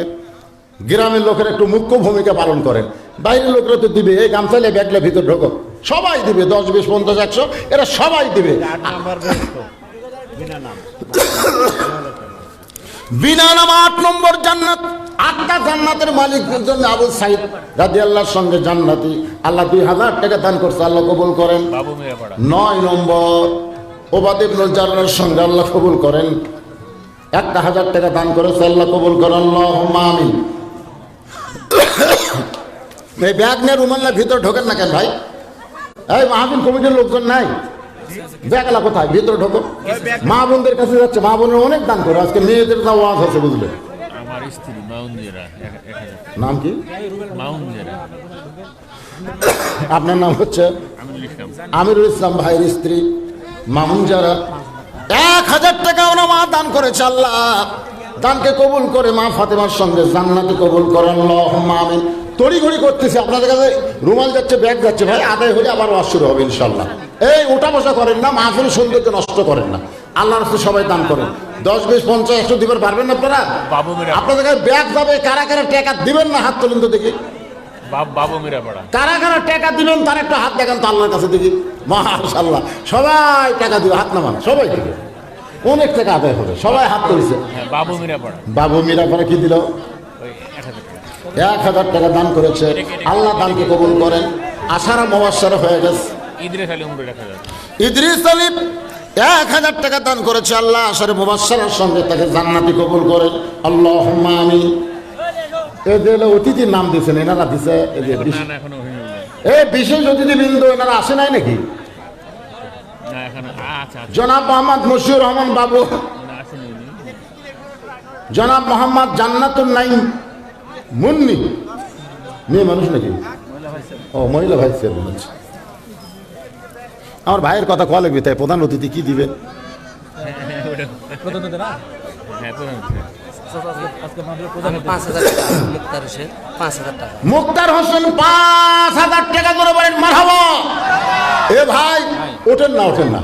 গ্রামের লোকের একটু মুখ্য ভূমিকা পালন করেন, বাইরের লোকেরা তো দিবে, এই গামছালে ব্যাগলে ভিতর ঢোকো, সবাই দিবে, 10, 20, 50, 100 এরা সবাই দিবে। বিনা নাম 8 নম্বর জান্নাত। 8টা জান্নাতের মালিকের জন্য আবু সাইদ রাদিয়াল্লাহর সঙ্গে জান্নাতি। আল্লাহ 2000 টাকা দান করছে, আল্লাহ কবুল করেন। 9 নম্বর ওবাদ ইবনে জাররার সঙ্গে আল্লাহ কবুল করেন। 1000 টাকা দান করেছে, আল্লাহ কবুল করেন। আল্লাহুম্মা আমিন। এই ব্যাগ নিয়ে রুমাল্লার ভিতর ঢোকেন না কেন ভাই? এই মাহফিল কমিটির লোকজন নাই, ব্যাগলা কোথায়? ভিতরে ঢোকো। মা বোনদের কাছে যাচ্ছে, মা বোনের অনেক দান করে। আজকে মেয়েদের যা ওয়াজ হচ্ছে বুঝলে। আমার স্ত্রী মাউনজেরা, নাম কি? মাউনজেরা। আপনার নাম হচ্ছে? আমিরুল ইসলাম ভাইয়ের স্ত্রী মামুনজারা 1000 টাকা ওনা মা দান করেছে। আল্লাহ দানকে কবুল করে মা ফাতেমার সঙ্গে জান্নাতে কবুল করেন। আল্লাহুম্মা আমিন। তড়িঘড়ি করতেছে, আপনাদের কাছে রুমাল যাচ্ছে, ব্যাগ যাচ্ছে, ভাই আদায় হলে আবার ওয়াজ শুরু হবে ইনশাল্লাহ। এই ওঠা বসা করেন না, মাহফিলের সৌন্দর্য নষ্ট করেন না। আল্লাহর রাস্তায় সবাই দান করেন। 10, 20, 50, 100 দিবার পারবেন না আপনারা? আপনাদের কাছে ব্যাগ যাবে, কারা কারা টাকা দিবেন না হাত তুলেন তো দেখি। কারা কারা টাকা দিবেন তার একটা হাত দেখান তো আল্লাহর কাছে দেখি। মাশাআল্লাহ সবাই টাকা দিবে, হাত নামান, সবাই দিবে, অনেক টাকা আদায় হবে, সবাই হাত তুলেছে। বাবু মিরাপাড়া কি দিল? 1000 টাকা দান করেছে। আল্লাহ দানকে কবুল করেন। আশারা মুবাশশারা হয়ে গেছে। ইদ্রিস আলী 1000 টাকা দান করেছে। আল্লাহ আশারে মুবাশশারার সঙ্গে তাকে জান্নাতি কবুল করেন। আল্লাহুম্মা আমিন। এই যে অতিথির নাম দিয়েছেন এনারা দিছে, এই বিশেষ অতিথিবৃন্দ এনারা আসে নাই নাকি? জনাব মোহাম্মদ মশিউর রহমান বাবু, জনাব মোহাম্মদ জান্নাতুন নাইম মুন্নি, মেয়ে মানুষ নাকি? ও মহিলা ভাই চেয়ারম্যান। আমার ভাইয়ের কথা কয়া লাগবে, তাই প্রধান অতিথি কি দিবেন? মুক্তার হোসেন 5000 টাকা করে বলেন মারহাবা। এ ভাই ওঠেন না, ওঠেন না,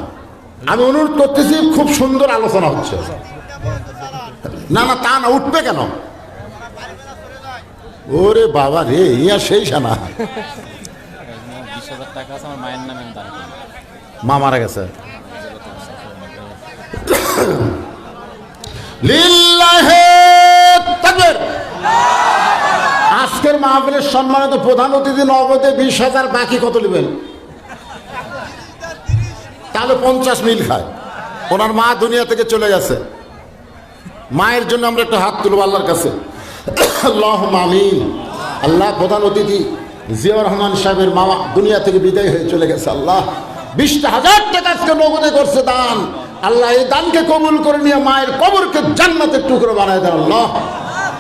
আমি অনুরোধ করতেছি, খুব সুন্দর আলোচনা হচ্ছে। না না তা না, উঠবে কেন? ওরে বাবা রে, ইয়া সেই সানা। 20,000 টাকা আছে আমার মায়ের নামে দান করি। মা মারা গেছে। লিল্লাহি তাকবীর। আজকের মাহফিলের সম্মানিত প্রধান অতিথি নগদে 20,000, বাকি কত নেবেন? তাহলে 50 মিল খায়। ওনার মা দুনিয়া থেকে চলে গেছে, মায়ের জন্য আমরা একটা হাত তুলব আল্লাহর কাছে। আল্লাহুম্মা আমিন। আল্লাহ প্রধান অতিথি জিয়াউর রহমান সাহেবের মামা দুনিয়া থেকে বিদায় হয়ে চলে গেছে। আল্লাহ 20,000 টাকা আজকে নগদে করছে দান। আল্লাহ এই দানকে কবুল করে নিয়ে মায়ের কবরকে জান্নাতের টুকরো বানায় দেন। আল্লাহ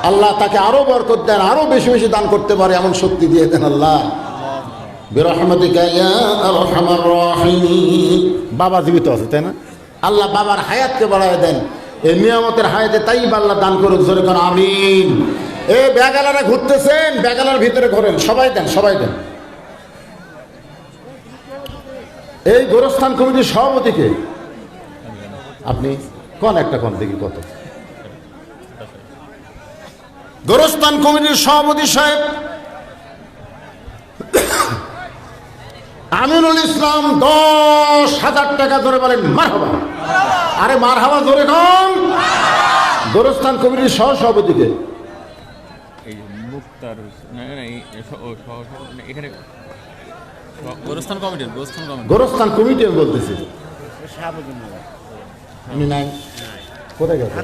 আল্লাহ তাকে আরো বরকত দেন, আরো বেশি বেশি দান করতে পারে এমন শক্তি দিয়ে দেন। আল্লাহ বিরহমাতিকা ইয়া আরহামার রাহিমিন। বাবা জীবিত আছে তাই না? আল্লাহ বাবার হায়াতকে বাড়ায় দেন, এই নিয়ামতের হায়াতে তাই আল্লাহ দান করুক। জোরে কোন আমিন। এ ব্যাগালারা ঘুরতেছেন, ব্যাগালার ভিতরে ঘোরেন, সবাই দেন, সবাই দেন। এই গোরস্থান কমিটির সভাপতিকে আপনি কোন একটা কোন দেখি কত? গোরস্থান কমিটির সভাপতি সাহেব আমিনুল ইসলাম 10,000 টাকা ধরে বলেন মারহাবা। আরে মারহাবা ধরে কম। গোরস্থান কমিটির সহসভাপতিকে এই মুক্তার না না এখানে গোরস্থান কমিটির গোরস্থান কমিটি আমি বলতেছি। আমি নাই, কোথায় গেছে?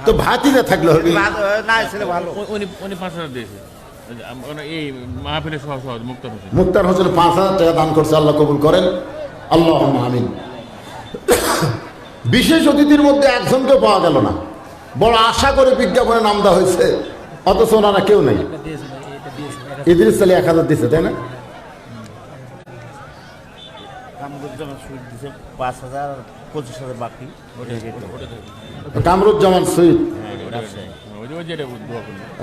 তো ভাতিজা থাকলে হবে। উনি 5,000 দিয়েছে এই মাহফিলের সহসভাপতি মুক্তার হোসেন। মুক্তার হোসেন 5,000 টাকা দান করছে, আল্লাহ কবুল করেন, আল্লাহ আমিন। বিশেষ অতিথির মধ্যে একজনকে পাওয়া গেল না, বড় আশা করে বিজ্ঞাপনে নাম দেওয়া হয়েছে, অথচ ওনারা কেউ নেই। ইদ্রিস আলী 1,000 দিচ্ছে, তাই না? কামরুজ্জামান সুইদ।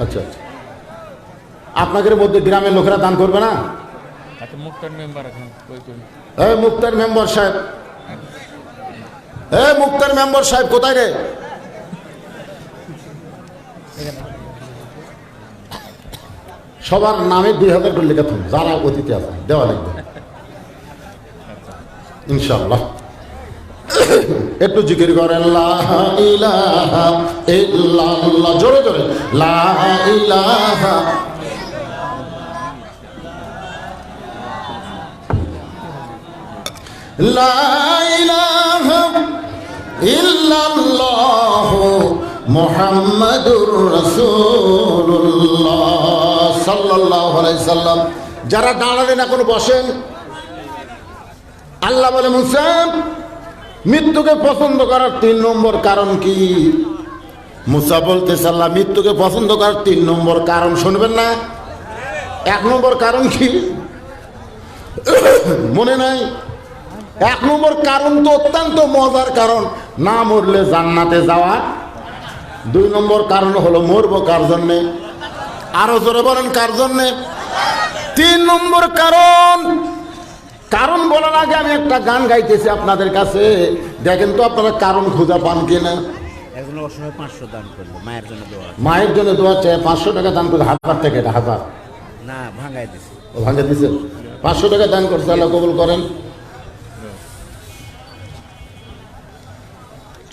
আচ্ছা, আপনাদের মধ্যে গ্রামের লোকেরা দান করবে না? আচ্ছা, মুক্তার মেম্বার এখন এই মুক্তার মেম্বার সাহেব, এই মুক্তার মেম্বার সাহেব কোথায় রে? সবার নামে 2,000 করে লেখা থাকুন, যারা অতিথি আছে দেওয়া লাগবে ইনশাআল্লাহ। একটু জিকির করেন লা ইলাহা ইল্লাল্লাহ, জোরে জোরে লা ইলাহা। লা ইলাহা ইল্লাল্লাহ মুহাম্মাদুর রাসূলুল্লাহ সাল্লাল্লাহু আলাইহি সাল্লাম। যারা দাঁড়ালেন এখন বসেন। আল্লাহ বলে মুসা মৃত্যুকে পছন্দ করার 3 নম্বর কারণ কি? মুসা বলতেছে আল্লাহ মৃত্যুকে পছন্দ করার 3 নম্বর কারণ শুনবেন না? 1 নম্বর কারণ কি মনে নাই? 1 নম্বর কারণ তো অত্যন্ত মজার কারণ, না মরলে জান্নাতে যাওয়া। 2 নম্বর কারণ হলো মরবো কার জন্যে? আরো জোরে বলেন কার জন্যে? 3 নম্বর কারণ, কারণ বলার আগে আমি একটা গান গাইতেছি আপনাদের কাছে, দেখেন তো আপনারা কারণ খুঁজে পান কিনা। একজন অসহায় 500 দান করলো মায়ের জন্য দোয়া। মায়ের জন্য দোয়া চাই, 500 টাকা দান করে 1000 টাকা, এটা 1000 না ভাঙাই দিছি। ও ভাঙে দিছে, 500 টাকা দান করছে, আল্লাহ কবুল করেন।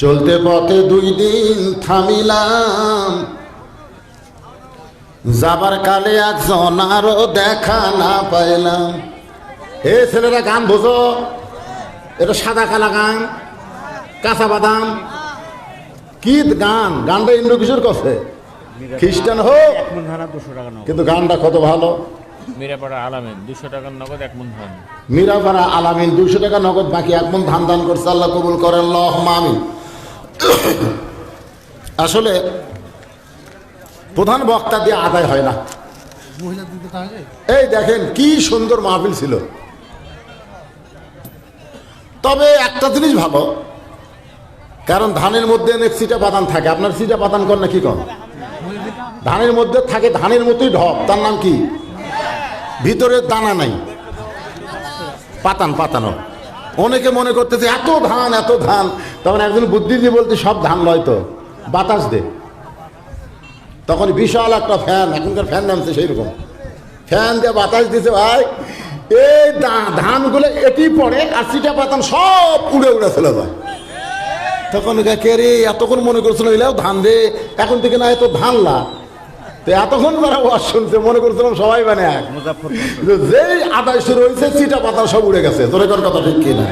চলতে পথে 2 দিন থামিলাম, যাবার কালে একজন আরো দেখা না পাইলাম। এ ছেলেরা গান বোঝো, এটা সাদা কালা গান, কাঁচা বাদাম কি গান? গানটা ইন্দ্র কিশোর করছে, খ্রিস্টান হোক এখন ধারা 200 টাকা নাও, কিন্তু গানটা কত ভালো। মিরাপাড়া আলামিন 200 টাকার নগদ 1 মণ ধান। মিরাপাড়া আলামিন 200 টাকা নগদ, বাকি 1 মণ ধান দান করছে, আল্লাহ কবুল করেন, আল্লাহুম্মা আমিন। আসলে প্রধান বক্তা দিয়ে আদায় হয় না। এই দেখেন কি সুন্দর মাহফিল ছিল। তবে একটা জিনিস ভালো, কারণ ধানের মধ্যে অনেক সিটা পাতান থাকে। আপনার সিটা পাতান কর না কি কর? ধানের মধ্যে থাকে ধানের মতোই ঢপ, তার নাম কি? ভিতরে দানা নাই, পাতান পাতানো। অনেকে মনে করতেছে এত ধান এত ধান, তখন একজন বুদ্ধি দিয়ে বলতে সব ধান লয় তো, বাতাস দে। তখন বিশাল একটা ফ্যান, এখনকার ফ্যান নামছে সেই রকম, ফ্যান দিয়ে বাতাস দিছে ভাই, এই ধানগুলো এটি পড়ে আর সিটা পাতান সব উড়ে উড়ে চলে যায়। তখন কে রে এতক্ষণ মনে করছিল এলাও ধান রে, এখন থেকে না এত ধান লা। তো এতক্ষণ যারা ওয়াজ শুনছে মনে করছিলাম সবাই মানে এক, যেই আদায় শুরু হয়েছে সিটা পাতা সব উড়ে গেছে। তোর কথা ঠিক কিনা?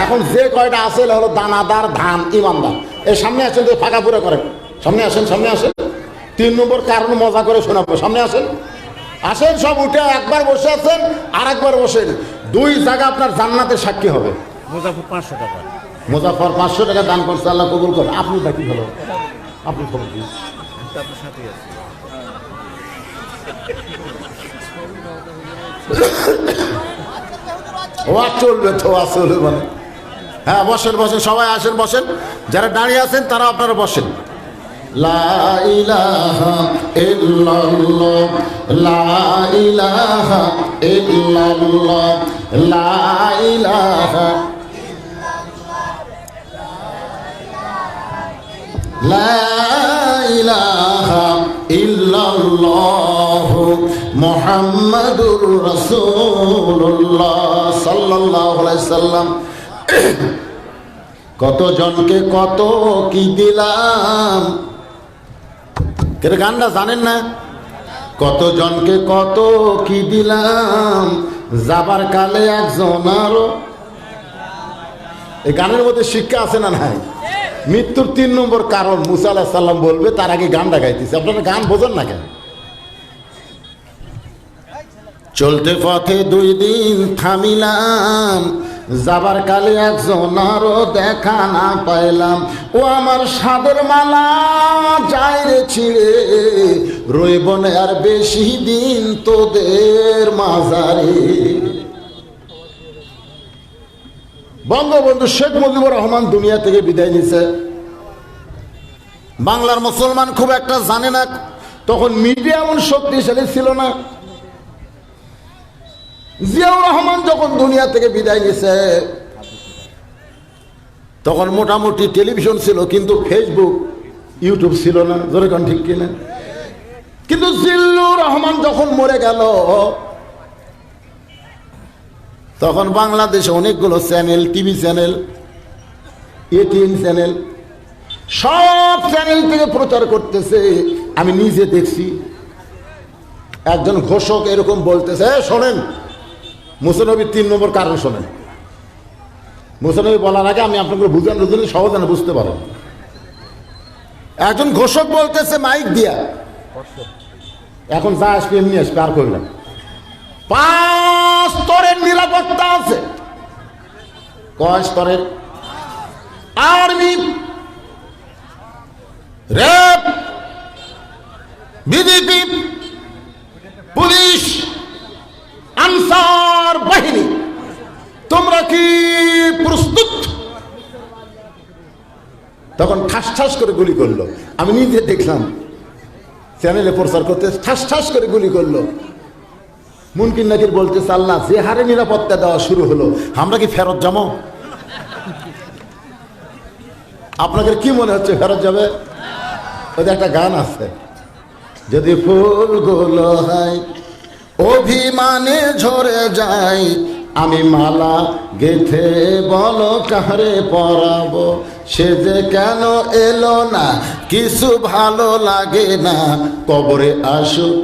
এখন যে কয়টা আছে হলো দানাদার ধান, ইমানদার। এই সামনে আসেন, তো ফাঁকা পুরো করেন, সামনে আসেন, সামনে আসেন। 3 নম্বর কারণ মজা করে শোনাবো, সামনে আসেন, আসেন সব উঠে। একবার বসে আছেন আর একবার বসেন, 2 জায়গা আপনার জান্নাতের সাক্ষী হবে। মুজাফর 500 টাকা, মুজাফর 500 টাকা দান করছে, আল্লাহ কবুল করে। আপনি দেখি হলো, আপনি খবর দিন, আপনার সাথে আছে। ও চলবে তো আসলে মানে। হ্যাঁ বসেন বসেন, সবাই আসেন বসেন, যারা দাঁড়িয়ে আছেন তারা আপনারা বসেন। লা ইলাহা ইল্লাল্লাহ, লা ইলাহা ইল্লাল্লাহ, লা ইলাহা, লা ইলাহা ইল্লাল্লাহ, মুহাম্মাদুর রাসূলুল্লাহ সাল্লাল্লাহু আলাইহি সাল্লাম। কত জনকে কত কি দিলাম, কেন গানটা জানেন না? কত জনকে কত কি দিলাম, যাবার কালে একজন আরো। এই গানের মধ্যে শিক্ষা আছে না নাই? মৃত্যুর 3 নম্বর কারণ মুসা আলাইহিস সালাম বলবে, তার আগে গানটা গাইতেছে। আপনারা গান বোঝেন না কেন? চলতে পথে 2 দিন থামিলাম, যাবার কালে একজন আরো দেখা না পাইলাম। ও আমার সাদের মালা যায় রে ছিঁড়ে, রইব না আর বেশি দিন তোদের মাঝারে। বঙ্গবন্ধু শেখ মুজিবুর রহমান দুনিয়া থেকে বিদায় নিছে। বাংলার মুসলমান খুব একটা জানে না, তখন মিডিয়া এমন শক্তিশালী ছিল না। জিয়াউর রহমান যখন দুনিয়া থেকে বিদায় নিছে, তখন মোটামুটি টেলিভিশন ছিল, কিন্তু ফেসবুক ইউটিউব ছিল না। জোরে কোন ঠিক কিনা? কিন্তু জিল্লুর রহমান যখন মরে গেল, তখন বাংলাদেশে অনেকগুলো channel, TV channel, ATN channel, সব চ্যানেল থেকে প্রচার করতেছে। আমি নিজে দেখছি, একজন ঘোষক এরকম বলতেছে, শোনেন মুসানবীর 3 নম্বর কারণ শোনেন। মুসানবী বলার আগে আমি আপনাকে বুঝান, বুঝলে সহজে বুঝতে পারেন। একজন ঘোষক বলতেছে মাইক দিয়া, এখন যা আসবে এমনি আসবে, আর করবে না। 5 স্তরের নিরাপত্তা আছে। কয় স্তরের? Army, RAB, BJP, police, answer বাহিনী। তোমরা কি প্রস্তুত? তখন ঠাস ঠাস করে গুলি করলো। আমি নিজে দেখলাম, চ্যানেলে প্রচার করতে ঠাস ঠাস করে গুলি করলো। মুনকির নাকির বলতেছে, আল্লাহ যে হারে নিরাপত্তা দেওয়া শুরু হলো, আমরা কি ফেরত যাবো? আপনাদের কি মনে হচ্ছে ফেরত যাবে? ওদের একটা গান আছে, যদি ফুলগুলো হয় অভিমানে ঝরে যায়, আমি মালা গেথে বলো কারে পরাবো, সে যে কেন এলো না, কিছু ভালো লাগে না, কবরে আসুক।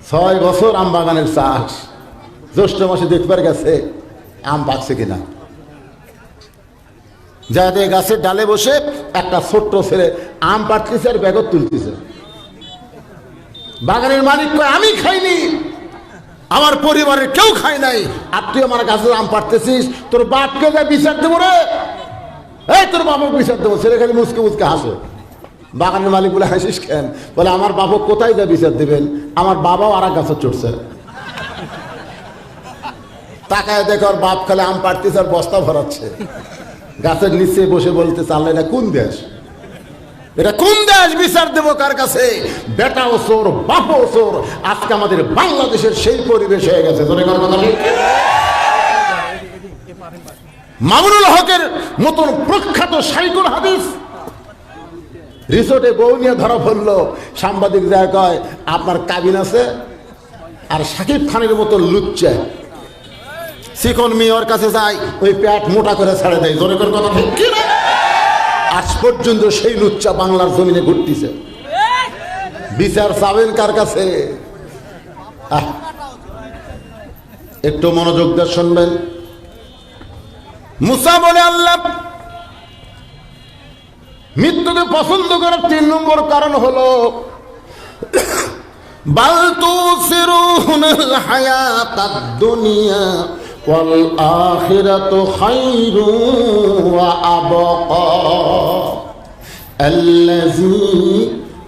6 বছর আম বাগানের চাষ, জ্যৈষ্ঠ মাসে দেখবার গেছে আম পাকছে কিনা। যাদের গাছের ডালে বসে একটা ছোট্ট ছেলে আম পাড়তেছে আর ব্যাগত তুলতেছে। বাগানের মালিক কয়, আমি খাইনি, আমার পরিবারের কেউ খায় নাই, আর তুই আমার গাছের আম পাড়তেছিস, তোর বাপকে যা বিচার দেবো রে, এই তোর বাপকে বিচার দেবো। ছেলে খালি মুসকে মুসকে হাসে। বাগানের মালিক বলে, হাসিস কেন? বলে, আমার বাবা কোথায় যা বিচার দেবেন, আমার বাবাও আর এক গাছে চড়ছে। তাকায় দেখো আর বাপ খালে আম পাড়তেছে আর বস্তা ভরাচ্ছে। গাছের নিচে বসে বলতেছে, আল্লাহ এটা কোন দেশ, এটা কোন দেশ, বিচার দেবো কার কাছে? বেটাও চোর, বাপও চোর। আজকে আমাদের বাংলাদেশের সেই পরিবেশ হয়ে গেছে। মামুনুল হকের মতন প্রখ্যাত সাইকুল হাদিস রিসোর্টে বউ নিয়ে ধরা পড়লো। সাংবাদিক যায় কয়, আপনার কাবিন আছে? আর শাকিব খানের মতো লুচ্চা চিকন মেয়র কাছে যায়, ওই পেট মোটা করে ছেড়ে দেয়। জোরে করে কথা ঠিক কি না? আজ পর্যন্ত সেই লুচ্চা বাংলার জমিনে ঘুরতেছে। বিচার চাবেন কার কাছে? একটু মনোযোগ দিয়ে শুনবেন। মুসা বলে, আল্লাহ মৃত্যুকে পছন্দ করার 3 নম্বর কারণ হলো, বাল তুসিরুনাল হায়াতাদ দুনিয়া ওয়াল আখিরাতু খায়রুন ওয়া আবকা, আল্লাযী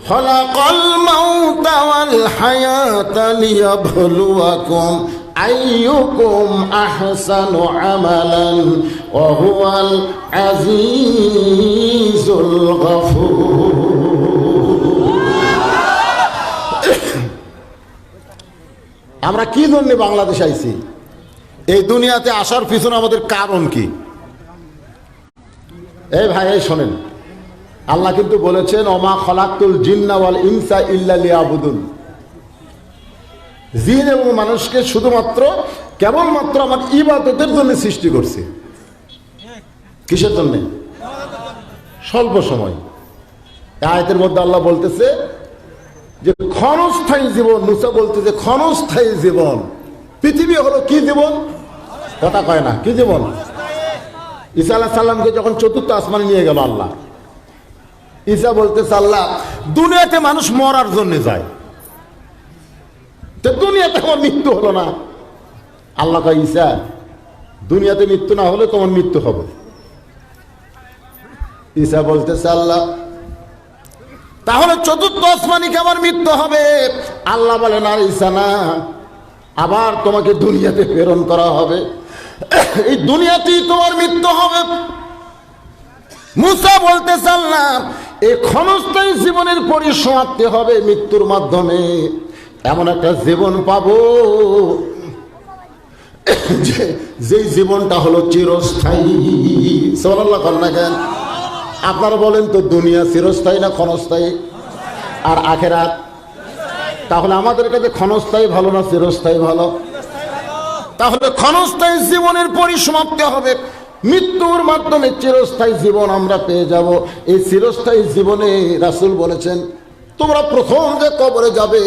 খালাকাল মাউতা ওয়াল হায়াতা লিয়াবলুয়াকুম আইয়ুকুম আহসানু আমালান ওয়া হুয়াল আজিজুল গফুর। আমরা কি জন্য বাংলাদেশে আইছি? এই দুনিয়াতে আসার পিছনে আমাদের কারণ কি? এই ভাই, এই শোনেন, আল্লাহ কিন্তু বলেছেন ওমা খলাকতুল জিন্না ওয়াল ইনসা ইল্লা লিয়াবুদুন, জিন এবং মানুষকে শুধুমাত্র কেবলমাত্র আমার ইবাদতের জন্য সৃষ্টি করছি। কিসের জন্য? স্বল্প সময়। এই আয়াতের মধ্যে আল্লাহ বলতেছে যে ক্ষণস্থায়ী জীবন। মুসা বলতেছে ক্ষণস্থায়ী জীবন। পৃথিবী হলো কি জীবন? কথা কয় না, কি জীবন? ঈসা আলাইহিস সালামকে যখন চতুর্থ আসমানে নিয়ে গেল আল্লাহ, ঈসা বলতেছে আল্লাহ দুনিয়াতে মানুষ মরার জন্য যায়, তো দুনিয়াতে আমার মৃত্যু হলো না। আল্লাহ কয় ঈসা দুনিয়াতে মৃত্যু না হলে তোমার মৃত্যু হবে। ঈসা বলতেছে আল্লাহ তাহলে চতুর্থ আসমানে কি আমার মৃত্যু হবে? আল্লাহ বলেন আর ঈসা না, আবার তোমাকে দুনিয়াতে প্রেরণ করা হবে, এই দুনিয়াতেই তোমার মৃত্যু হবে। মুসা বলতেছে আল্লাহ এই ক্ষণস্থায়ী জীবনের পরিসমাপ্তি হবে মৃত্যুর মাধ্যমে, এমন একটা জীবন পাবো যেই জীবনটা হলো চিরস্থায়ী। সুবহানাল্লাহ কন্যা কেন? আপনারা বলেন তো দুনিয়া চিরস্থায়ী না ক্ষণস্থায়ী? আর আখেরাত? তাহলে আমাদের কাছে ক্ষণস্থায়ী ভালো না চিরস্থায়ী ভালো? তাহলে ক্ষণস্থায়ী জীবনের পরিসমাপ্তি হবে, মৃত্যুর মাধ্যমে চিরস্থায়ী জীবন আমরা পেয়ে যাব। এই চিরস্থায়ী জীবনে রাসূল বলেছেন তোমরা প্রথম যে কবরে যাবে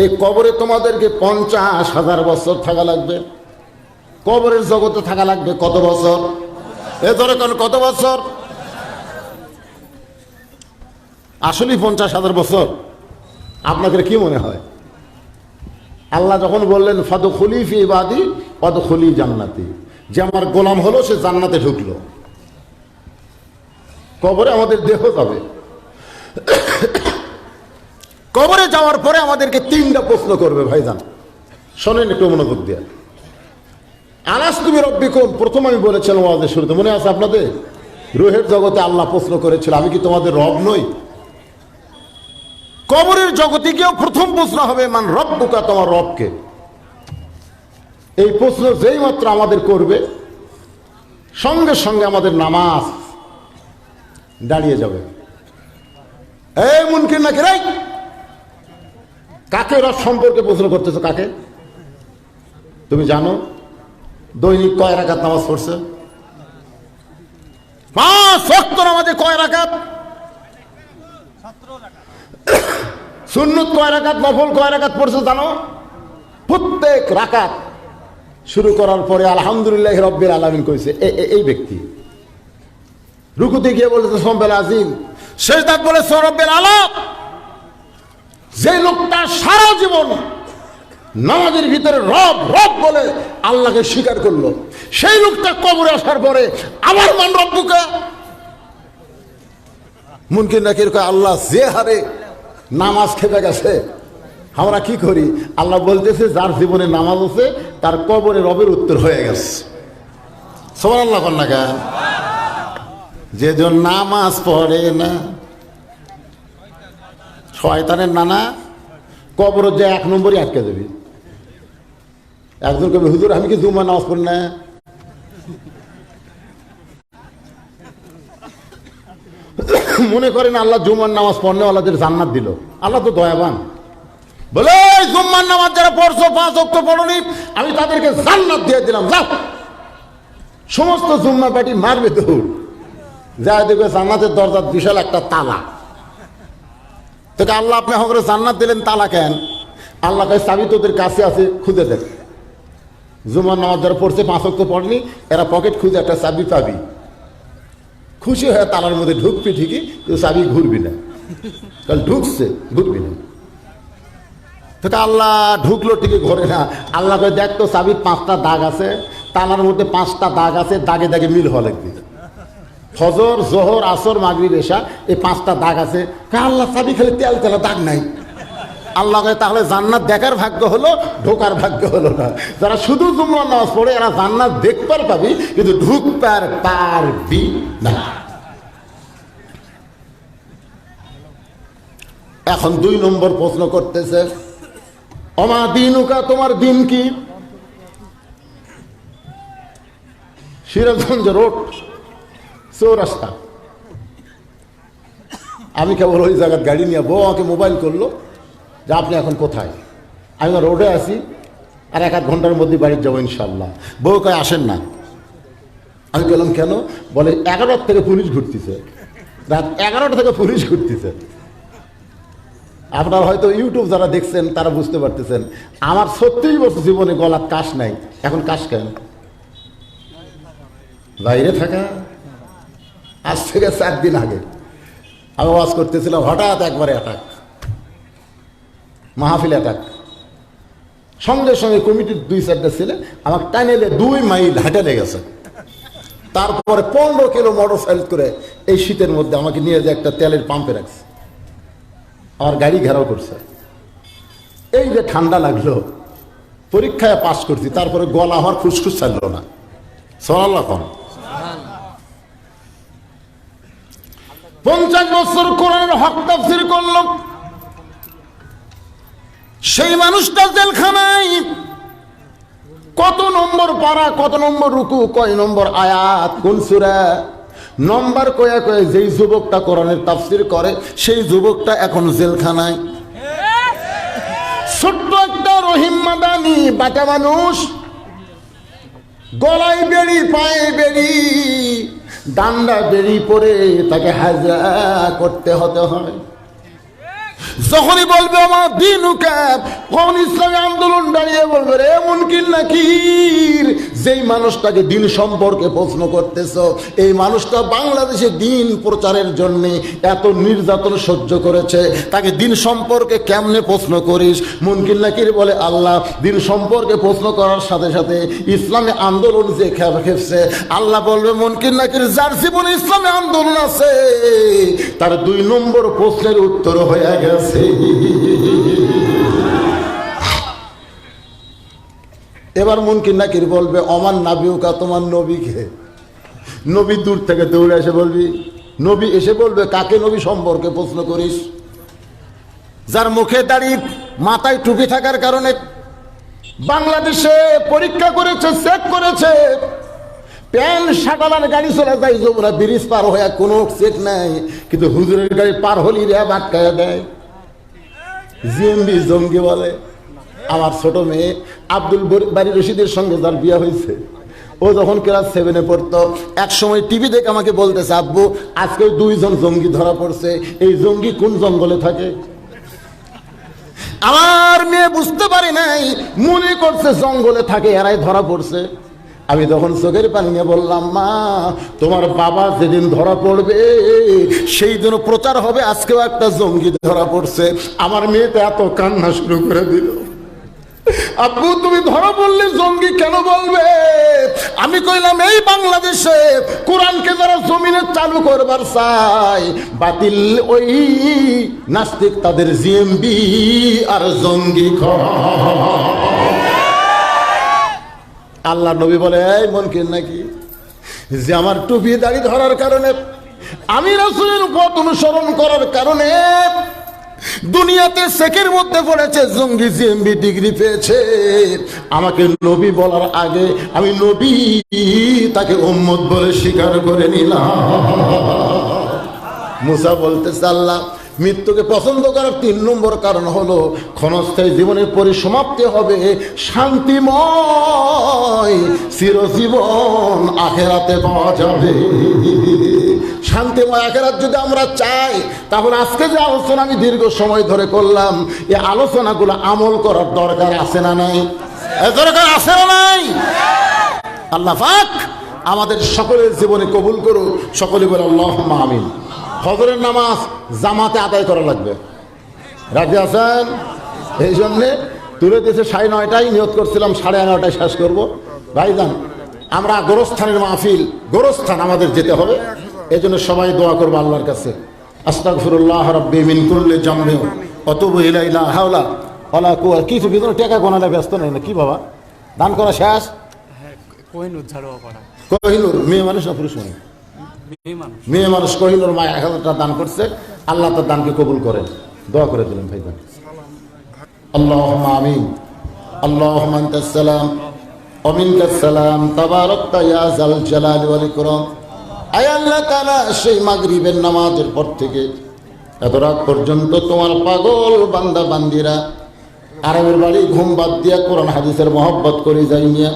এই কবরে তোমাদেরকে 50,000 বছর থাকা লাগবে। কবরের জগতে থাকা লাগবে কত বছর? এ ধরে কোন কত বছর? আসলে 50,000 বছর? আপনাদের কি মনে হয়? আল্লাহ যখন বললেন ফাদখুলি ফি ইবাদি ওয়াদখুলি জান্নাতি, যে আমার গোলাম হলো সে জান্নাতে ঢুকলো। কবরে আমাদের দেহ যাবে, কবরে যাওয়ার পরে আমাদেরকে 3টা প্রশ্ন করবে। ভাইজান শোনেন একটু মনোযোগ দিয়ে। আলাস্তু বিরব্বিকুম, প্রথম আমি বলেছিলাম ওয়াজের শুরুতে, মনে আছে আপনাদের? রুহের জগতে আল্লাহ প্রশ্ন করেছিল আমি কি তোমাদের রব নই? কবরের জগতে গিয়েও প্রথম প্রশ্ন হবে মান রব্বুকা, তোমার রবকে। এই প্রশ্ন যেই মাত্র আমাদের করবে সঙ্গে সঙ্গে আমাদের নামাজ দাঁড়িয়ে যাবে। এই মুনকির নাকি রে, কাকে রব সম্পর্কে প্রশ্ন করতেছো? কাকে? তুমি জানো দৈনিক কয় রাকাত নামাজ পড়ছে? 5 ওয়াক্ত নামাজে কয় রাকাত? সুন্নত কয় রাকাত, নফল কয় রাকাত পড়ছে জানো? প্রত্যেক রাকাত শুরু করার পরে আলহামদুলিল্লাহ রাব্বিল আলামিন কইছে এই ব্যক্তি। রুকুতে গিয়ে বলেছে রব্বিল আযীম, সিজদাত বলেছে রব্বিল আলা। যে লোকটা সারা জীবন নামাজের ভিতরে রব রব বলে আল্লাহকে স্বীকার করলো, সেই লোকটা কবরে আসার পরে আবার মান রব্বুকা। মুনকির নাকির কয় আল্লাহ যে হারে নামাজ খেপে গেছে, আমরা কি করি? আল্লাহ বলতেছে যার জীবনে নামাজ আছে তার কবরে রবের উত্তর হয়ে গেছে। সুবহানাল্লাহ কন্যা কেন? যে জন নামাজ পড়ে না, শয়তানের নানা কবর যে 1 নম্বরই আটকে দেবে। একজন কবি হুজুর আমি কি জুম্মার নামাজ পড়ি না? মনে করেন আল্লাহ জুম্মার নামাজ পড়লে আল্লাহদের জান্নাত দিল। আল্লাহ তো দয়াবান, বলে জুম্মার নামাজ যারা পড়ছো 5 ওয়াক্ত পড়নি আমি তাদেরকে জান্নাত দিয়ে দিলাম, যাও। সমস্ত জুম্মা পার্টি মারবে দৌড়, যা দেখবে জান্নাতের দরজার বিশাল একটা তালা। তোকে আল্লাহ আপনি হকরে জান্নাত দিলেন, তালা কেন? আল্লাহ কাছে চাবি তোদের কাছে আছে, খুঁজে দেখ। জুম্মার নামাজ যারা পড়ছে 5 ওয়াক্ত পড়নি এরা পকেট খুঁজে একটা চাবি পাবি, খুশি হয়ে তালার মধ্যে ঢুকবি ঠিকই, কিন্তু চাবি ঘুরবি না, কাল ঢুকছে ঘুরবি না। তোকে আল্লাহ ঢুকলো ঠিকই ঘরে না। আল্লাহ কয়ে দেখ তো চাবির 5টা দাগ আছে, তালার মধ্যে 5টা দাগ আছে, দাগে দাগে মিল হওয়া লাগবে। ফজর জোহর আসর মাগরিব এশা এই 5টা দাগ আছে। আল্লাহ চাবি খেলে তেল তেলা দাগ নাই। আল্লাহ কয়ে তাহলে জান্নাত দেখার ভাগ্য হলো, ঢোকার ভাগ্য হলো না। যারা শুধু জুম্মার নামাজ পড়ে এরা জান্নাত দেখবার পাবি, কিন্তু ঢুকবার পারবি না। এখন 2 নম্বর প্রশ্ন করতেছে অমা দিনুকা, তোমার দিন কি? সিরাজগঞ্জ রোড চৌরাস্তা আমি কেবল ওই জায়গার গাড়ি নিয়ে বউ আমাকে মোবাইল করলো যে আপনি এখন কোথায়। আমি রোডে আছি, আর 1-1 ঘন্টার মধ্যে বাড়ি যাবো ইনশাল্লাহ। বউ কয় আসেন না। আমি বললাম কেন? বলে 11টা থেকে পুলিশ ঘুরতেছে, রাত 11টা থেকে পুলিশ ঘুরতেছে। আপনারা হয়তো ইউটিউব যারা দেখছেন তারা বুঝতে পারতেছেন, আমার 36 বছর জীবনে গলার কাশ নাই, এখন কাশ কেন? বাইরে থাকা। আজ থেকে 4 দিন আগে আমি ওয়াজ করতেছিলাম, হঠাৎ একবারে অ্যাটাক, মাহফিল অ্যাটাক। সঙ্গে সঙ্গে কমিটির 2-4টা ছেলে আমাকে টানেলে 2 মাইল হাঁটে গেছে। তারপরে 15 কিলো মোটরসাইকেল করে এই শীতের মধ্যে আমাকে নিয়ে যে একটা তেলের পাম্পে রাখছে, আমার গাড়ি ঘেরাও করছে। এই যে ঠান্ডা লাগলো, পরীক্ষায় পাস করছি, তারপরে গলা আমার খুসখুস ছাড়লো না। সুবহানাল্লাহ। 50 বছর কোরআনের হক তাফসীর করল, সেই মানুষটা জেলখানায়। কত নম্বর পারা, কত নম্বর রুকু, কয় নম্বর আয়াত, কোন সূরা, নম্বর কয়ে কয়ে যেই যুবকটা কোরআনের তাফসীর করে সেই যুবকটা এখন জেলখানায়। ছোট্ট একটা রহিম মাদানি বাটা মানুষ, গলায় বেড়ি, পায়ে বেড়ি, ডান্ডা বেড়ি পরে তাকে হাজরা করতে হতে হয়। যখনই বলবে আমার দিন কোন ইসলামী আন্দোলন দাঁড়িয়ে বলবে রে মুনকির নাকির, যেই মানুষটাকে দিন সম্পর্কে প্রশ্ন করতেছ, এই মানুষটা বাংলাদেশে দিন প্রচারের জন্য এত নির্যাতন সহ্য করেছে, তাকে দিন সম্পর্কে কেমনে প্রশ্ন করিস? মুনকির নাকির বলে আল্লাহ দিন সম্পর্কে প্রশ্ন করার সাথে সাথে ইসলামী আন্দোলন যে খেপছে, আল্লাহ বলবে মুনকির নাকির যার জীবনে ইসলামী আন্দোলন আছে তার 2 নম্বর প্রশ্নের উত্তর হয়ে গেছে। এবার মুনকির নাকির বলবে অমান নাবিউকা, তোমার নবীকে। নবী দূর থেকে দৌড়ে এসে বলবি, নবী এসে বলবে কাকে নবী সম্পর্কে প্রশ্ন করিস? যার মুখে দাঁড়িয়ে মাথায় টুপি থাকার কারণে বাংলাদেশে পরীক্ষা করেছে, চেক করেছে, প্যান্ট শাটালার গাড়ি চলে যায় যমুনা ব্রিজ পার হয়ে, কোনো চেক নাই, কিন্তু হুজুরের গাড়ি পার হলি রে আটকায় দেয়। জিএমবি জঙ্গি বলে। আমার ছোট মেয়ে আব্দুল বারী রশিদের সঙ্গে যার বিয়ে হয়েছে, ও যখন ক্লাস 7-এ পড়তো, এক সময় টিভি দেখে আমাকে বলতেছে আব্বু আজকে 2 জন জঙ্গি ধরা পড়ছে, এই জঙ্গি কোন জঙ্গলে থাকে? আমার মেয়ে বুঝতে পারে নাই, মনে করছে জঙ্গলে থাকে, এরাই ধরা পড়ছে। আমি তখন চোখের পানি নিয়ে বললাম মা তোমার বাবা যেদিন ধরা পড়বে সেই দিন প্রচার হবে আজকেও একটা জঙ্গি ধরা পড়ছে। আমার মেয়ে তো এত কান্না শুরু করে দিল, আব্বু তুমি ধরা পড়লে জঙ্গি কেন বলবে? আমি কইলাম এই বাংলাদেশে কোরআনকে যারা জমিনে চালু করবার চায়, বাতিল ওই নাস্তিক তাদের জিএমবি আর জঙ্গি আল্লাহ নবী বলে এই মুনকির নাকি যে আমার টুপি দাড়ি ধরার কারণে, আমি রাসূলের পথ অনুসরণ করার কারণে দুনিয়াতে শেখের মধ্যে পড়েছে, জঙ্গি জিএমবি ডিগ্রি পেয়েছে, আমাকে নবী বলার আগে আমি নবী তাকে উম্মত বলে স্বীকার করে নিলাম। মুসা বলতেছে আল্লাহ মৃত্যুকে পছন্দ করার 3 নম্বর কারণ হলো ক্ষণস্থায়ী জীবনের পরিসমাপ্তি হবে শান্তিময়, চিরজীবন আখেরাতে পাওয়া যাবে। শান্তিময় আখেরাত যদি আমরা চাই, তাহলে আজকে যে আলোচনা আমি দীর্ঘ সময় ধরে করলাম, এই আলোচনাগুলো আমল করার দরকার আছে না নাই? দরকার আছে না নাই? আল্লাহ পাক আমাদের সকলের জীবনে কবুল করুন। সকলে বলে আল্লাহুম্মা আমিন। ফজরের নামাজ জামাতে আদায় করা লাগবে, রাজি আছেন? এই জন্যে তুলে দিয়েছে 9:30, নিয়ত করছিলাম 11:30 শেষ করবো। ভাইজান আমরা গোরস্থানের মাহফিল, গোরস্থান আমাদের যেতে হবে, এই জন্য সবাই দোয়া করবো আল্লাহর কাছে। আস্তাগফিরুল্লাহ রাব্বি মিন কুল্লি জামবি ওয়া তুবু ইলাইহি লা হাওলা ওয়ালা কুওয়াতা। কি ভিতরে টাকা গোনালে ব্যস্ত নেই না কি বাবা? দান করা শেষ? কোহিনুর ঝাড়ুয়া পাড়া। কোহিনুর মেয়ে মানুষ না পুরুষ মানুষ? মেয়ে মানুষ। কোহিনুর মা 1000 টাকা দান করছে, আল্লাহ তার দানকে কবুল করেন। দোয়া করে দিলেন ভাইজান। আল্লাহুম্মা আমিন। আল্লাহুম্মা আনতাস সালাম ওয়া মিনকাস সালাম তাবারাকতা ইয়া যাল জালালি ওয়াল ইকরাম। আয় আল্লাহ তাআলা সেই মাগরিবের নামাজের পর থেকে এত রাত পর্যন্ত তোমার পাগল বান্দা বান্দিরা আরামের বাড়ি ঘুম বাদ দিয়া কোরআন হাদিসের মহব্বত করে যাই মিয়া,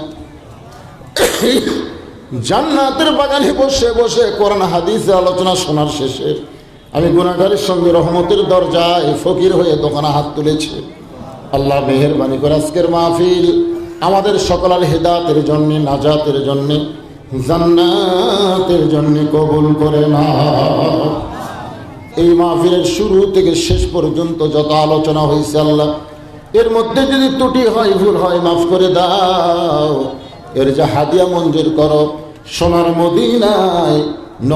জান্নাতের বাগানে বসে বসে কোরআন হাদিসের আলোচনা শোনার শেষে আমি গুনাহগারের সঙ্গে রহমতের দরজায় ফকির হয়ে দোকানে হাত তুলেছি। আল্লাহ মেহেরবানি করে আজকের মাহফিল আমাদের সকলের হেদায়েতের জন্য, নাজাতের জন্য, জান্নাতের জন্য কবুল করে নাও। এই মাহফিলের শুরু থেকে শেষ পর্যন্ত যত আলোচনা হয়েছে আল্লাহ, এর মধ্যে যদি ত্রুটি হয়, ভুল হয়, মাফ করে দাও। এর যে হাদিয়া মঞ্জুর করো, সোনার মদিনায়